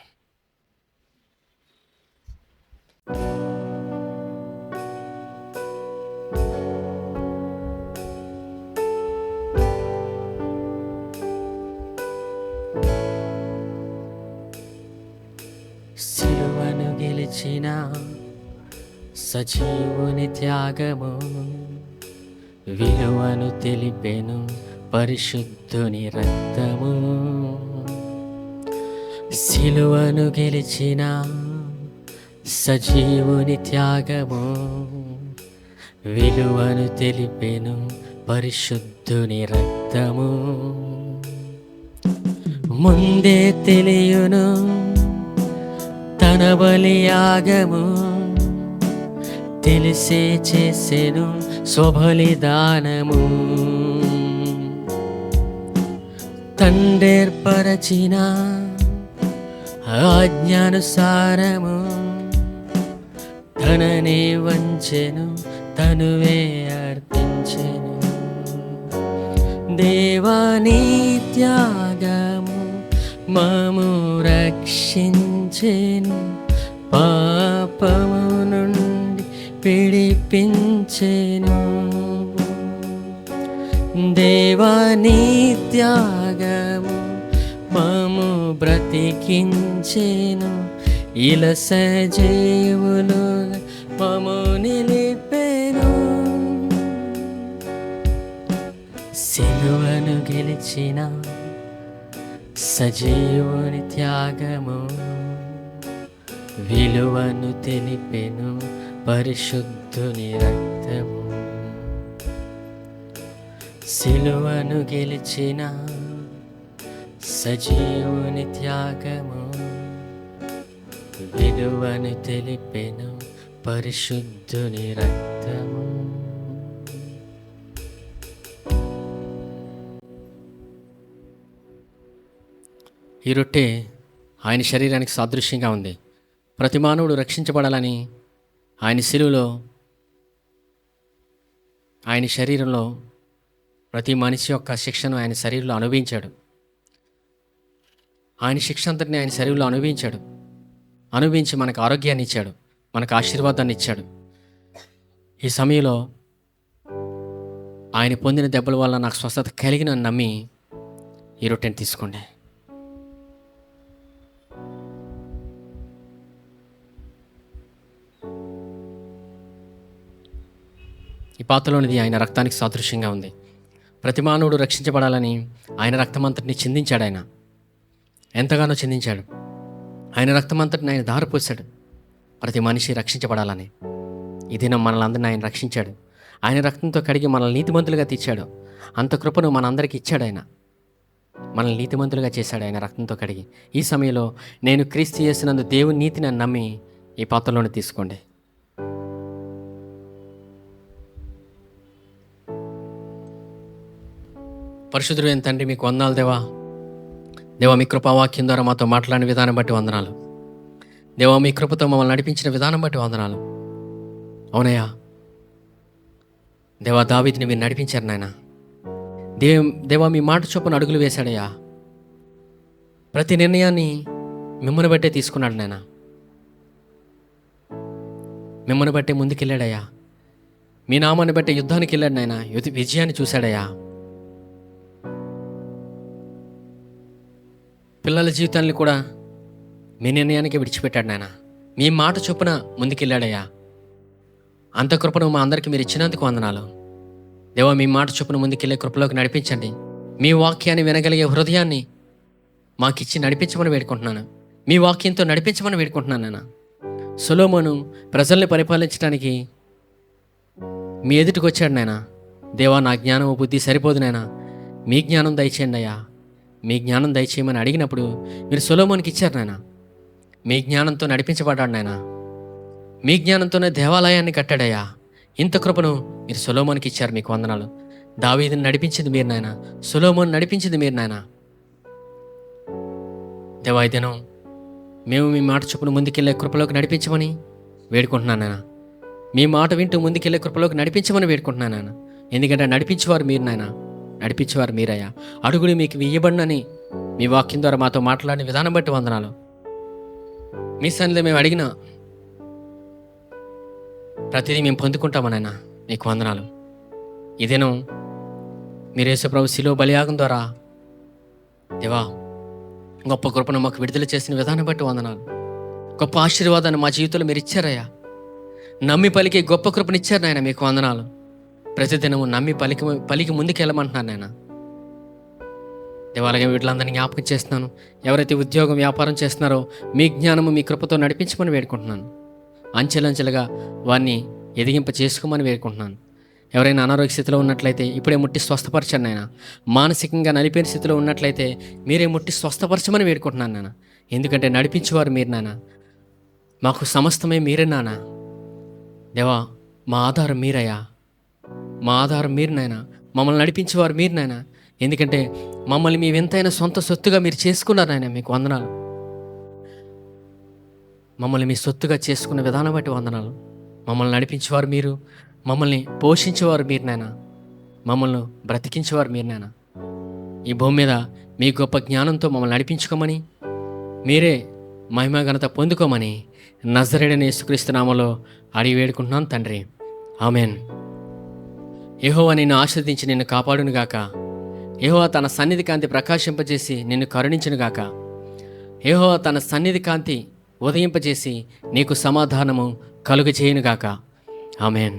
సిలువను గెలిచిన సజీవుని త్యాగము విలువను తెలిపెను పరిశుద్ధుని రక్తము. సిలువను గెలిచిన సజీవుని త్యాగము విలువను తెలిపెను పరిశుద్ధుని రక్తము. ముందే తెలియును తన బలియాగము, తెలిసే చేసెను స్వబలిదానము. తండ్రేర్పరచిన ఆజ్ఞానుసారము తననే వంచెను, తనువే అర్పించెను. దేవాని త్యాగము మము రక్షించెను, పాపము నుండి విడిపించెను. దేవాని త్యాగము మము బ్రతికించెను, ఇలా సజీవులు మము నిలిపెను. సిలువను గెలిచిన సజీవుని త్యాగము విలువను తెలిపెను పరిశుద్ధుని రక్తము. సిలువను గెలిచిన సజీవుని త్యాగము విలువను తెలిపెను పరిశుద్ధుని రక్తము. ఈ రొట్టె ఆయన శరీరానికి సాదృశ్యంగా ఉంది. ప్రతి మానవుడు రక్షించబడాలని ఆయన శిలువలో, ఆయన శరీరంలో ప్రతి మనిషి యొక్క శిక్షను ఆయన శరీరంలో అనుభవించాడు. ఆయన శిక్ష అంతటిని ఆయన శరీరంలో అనుభవించి మనకు ఆరోగ్యాన్ని ఇచ్చాడు, మనకు ఆశీర్వాదాన్ని ఇచ్చాడు. ఈ సమయంలో ఆయన పొందిన దెబ్బల వల్ల నాకు స్వస్థత కలిగిన నమ్మి ఈ రొట్టెని తీసుకోండి. ఈ పాత్రలోనిది ఆయన రక్తానికి సాదృశ్యంగా ఉంది. ప్రతి మానవుడు రక్షించబడాలని ఆయన రక్తమంతటిని చిందించాడు. ఆయన ఎంతగానో చిందించాడు. ఆయన రక్తమంతటిని ఆయన దారిపోసాడు ప్రతి మనిషి రక్షించబడాలని. ఈ దినం మనల్ని ఆయన రక్షించాడు. ఆయన రక్తంతో కడిగి మనల్ని నీతిమంతులుగా తీర్చాడు. అంత కృపను మనందరికీ ఇచ్చాడు. ఆయన మనల్ని నీతిమంతులుగా చేశాడు ఆయన రక్తంతో కడిగి. ఈ సమయంలో నేను క్రీస్తు యేసునందు దేవుని నీతిని నమ్మి ఈ పాత్రలోనే తీసుకోండి. పరిశుద్ధుడైన తండ్రి, మీకు వందనాలు దేవా. మీ కృపావాక్యం ద్వారా మాతో మాట్లాడిన విధానం బట్టి వందనాలు దేవా. మీ కృపతో మమ్మల్ని నడిపించిన విధానం బట్టి వందనాలు. అవునయ్యా దేవా, దావీదుని మీరు నడిపించారు నాయన. దేవా, మీ మాట చొప్పున అడుగులు వేశాడయ్యా. ప్రతి నిర్ణయాన్ని మిమ్మల్ని బట్టే తీసుకున్నాడు నాయన. మిమ్మల్ని బట్టే ముందుకెళ్ళాడయ్యా. మీ నామాన్ని బట్టే యుద్ధానికి వెళ్ళాడు నాయన. విజయాన్ని చూశాడయ్యా. పిల్లల జీవితాన్ని కూడా మీ నిర్ణయానికి విడిచిపెట్టాడు నాయన. మీ మాట చొప్పున ముందుకెళ్ళాడయ్యా. అంత కృపను మా అందరికీ మీరు ఇచ్చినందుకు వందనాలు దేవా. మీ మాట చొప్పున ముందుకెళ్ళే కృపలోకి నడిపించండి. మీ వాక్యాన్ని వినగలిగే హృదయాన్ని మాకిచ్చి నడిపించమని వేడుకుంటున్నాను. మీ వాక్యంతో నడిపించమని వేడుకుంటున్నాను నాయన. సొలొమోను ప్రజల్ని పరిపాలించడానికి మీ ఎదుటికి వచ్చాడు నాయన. దేవా, నా జ్ఞానం బుద్ధి సరిపోదు నాయన, మీ జ్ఞానం దయచేయండి అయ్యా. మీ జ్ఞానం దయచేయమని అడిగినప్పుడు మీరు సొలొమోనుకి ఇచ్చారు నాయన. మీ జ్ఞానంతో నడిపించబడ్డాడు నాయన. మీ జ్ఞానంతోనే దేవాలయాన్ని కట్టాడయ్యా. ఇంత కృపను మీరు సొలొమోనుకి ఇచ్చారు. మీకు వందనాలు. దావీదుని నడిపించింది మీరు నాయన. సొలొమోను నడిపించింది మీరు నాయన. దేవా, ఈ దినం మేము మీ మాట చొప్పున ముందుకెళ్ళే కృపలోకి నడిపించమని వేడుకుంటున్నాను నాయన. మీ మాట వింటూ ముందుకెళ్ళే కృపలోకి నడిపించమని వేడుకుంటున్నాను నాయన. ఎందుకంటే నడిపించేవారు మీరు నాయన, నడిపించేవారు మీరయ్యా. అడుగులు మీకు ఇయ్యబడినని మీ వాక్యం ద్వారా మాతో మాట్లాడిన విధానం బట్టి వందనాలు. మీ సన్నిధిలో మేము అడిగిన ప్రతిదీ మేము పొందుకుంటామనైనా మీకు వందనాలు. ఇదేనో మీరు యేసుప్రభు శిలువ బలియాగం ద్వారా దేవా గొప్ప కృపను మాకు విడుదల చేసిన విధానం బట్టి వందనాలు. గొప్ప ఆశీర్వాదాన్ని మా జీవితంలో మీరు ఇచ్చారయ్యా. నమ్మి పలికి గొప్ప కృపనిచ్చారు నాయన. మీకు వందనాలు. ప్రతిదినము నమ్మి పలికి ముందుకెళ్ళమంటున్నాను నాయన. దేవాలయం వీళ్ళందరినీ జ్ఞాపకం చేస్తున్నాను. ఎవరైతే ఉద్యోగం వ్యాపారం చేస్తున్నారో మీ జ్ఞానము మీ కృపతో నడిపించమని వేడుకుంటున్నాను. అంచెలంచెలుగా వారిని ఎదిగింప చేసుకోమని వేడుకుంటున్నాను. ఎవరైనా అనారోగ్య స్థితిలో ఉన్నట్లయితే ఇప్పుడే ముట్టి స్వస్థపరచండి నాయన. మానసికంగా నలిపేని స్థితిలో ఉన్నట్లయితే మీరే ముట్టి స్వస్థపరచమని వేడుకుంటున్నాను నాయన. ఎందుకంటే నడిపించేవారు మీరు నాయన. మాకు సమస్తమే మీరే నాన్న. దేవా, మా ఆధారం మీరయ్యా. మా ఆధారం మీరు నాయన. మమ్మల్ని నడిపించేవారు మీరు నాయన. ఎందుకంటే మమ్మల్ని మీ వింతైన సొంత సొత్తుగా మీరు చేసుకున్నారు నాయన. మీకు వందనాలు. మమ్మల్ని మీ సొత్తుగా చేసుకున్న విధానం బట్టి వందనాలు. మమ్మల్ని నడిపించేవారు మీరు, మమ్మల్ని పోషించేవారు మీరు నాయన, మమ్మల్ని బ్రతికించేవారు మీరు నాయన. ఈ భూమి మీద మీ గొప్ప జ్ఞానంతో మమ్మల్ని నడిపించుకోమని, మీరే మహిమ ఘనత పొందుకోమని నజరేయుడైన యేసుక్రీస్తు నామములో అడిగి వేడుకుంటున్నాను తండ్రి. ఆమెన్. యెహోవా నిన్ను ఆశీర్వదించి నిన్ను కాపాడునుగాక. యెహోవా తన సన్నిధి కాంతి ప్రకాశింపజేసి నిన్ను కరుణించునుగాక. యెహోవా తన సన్నిధి కాంతి ఉదయింపజేసి నీకు సమాధానము కలుగజేయునుగాక. ఆమెన్.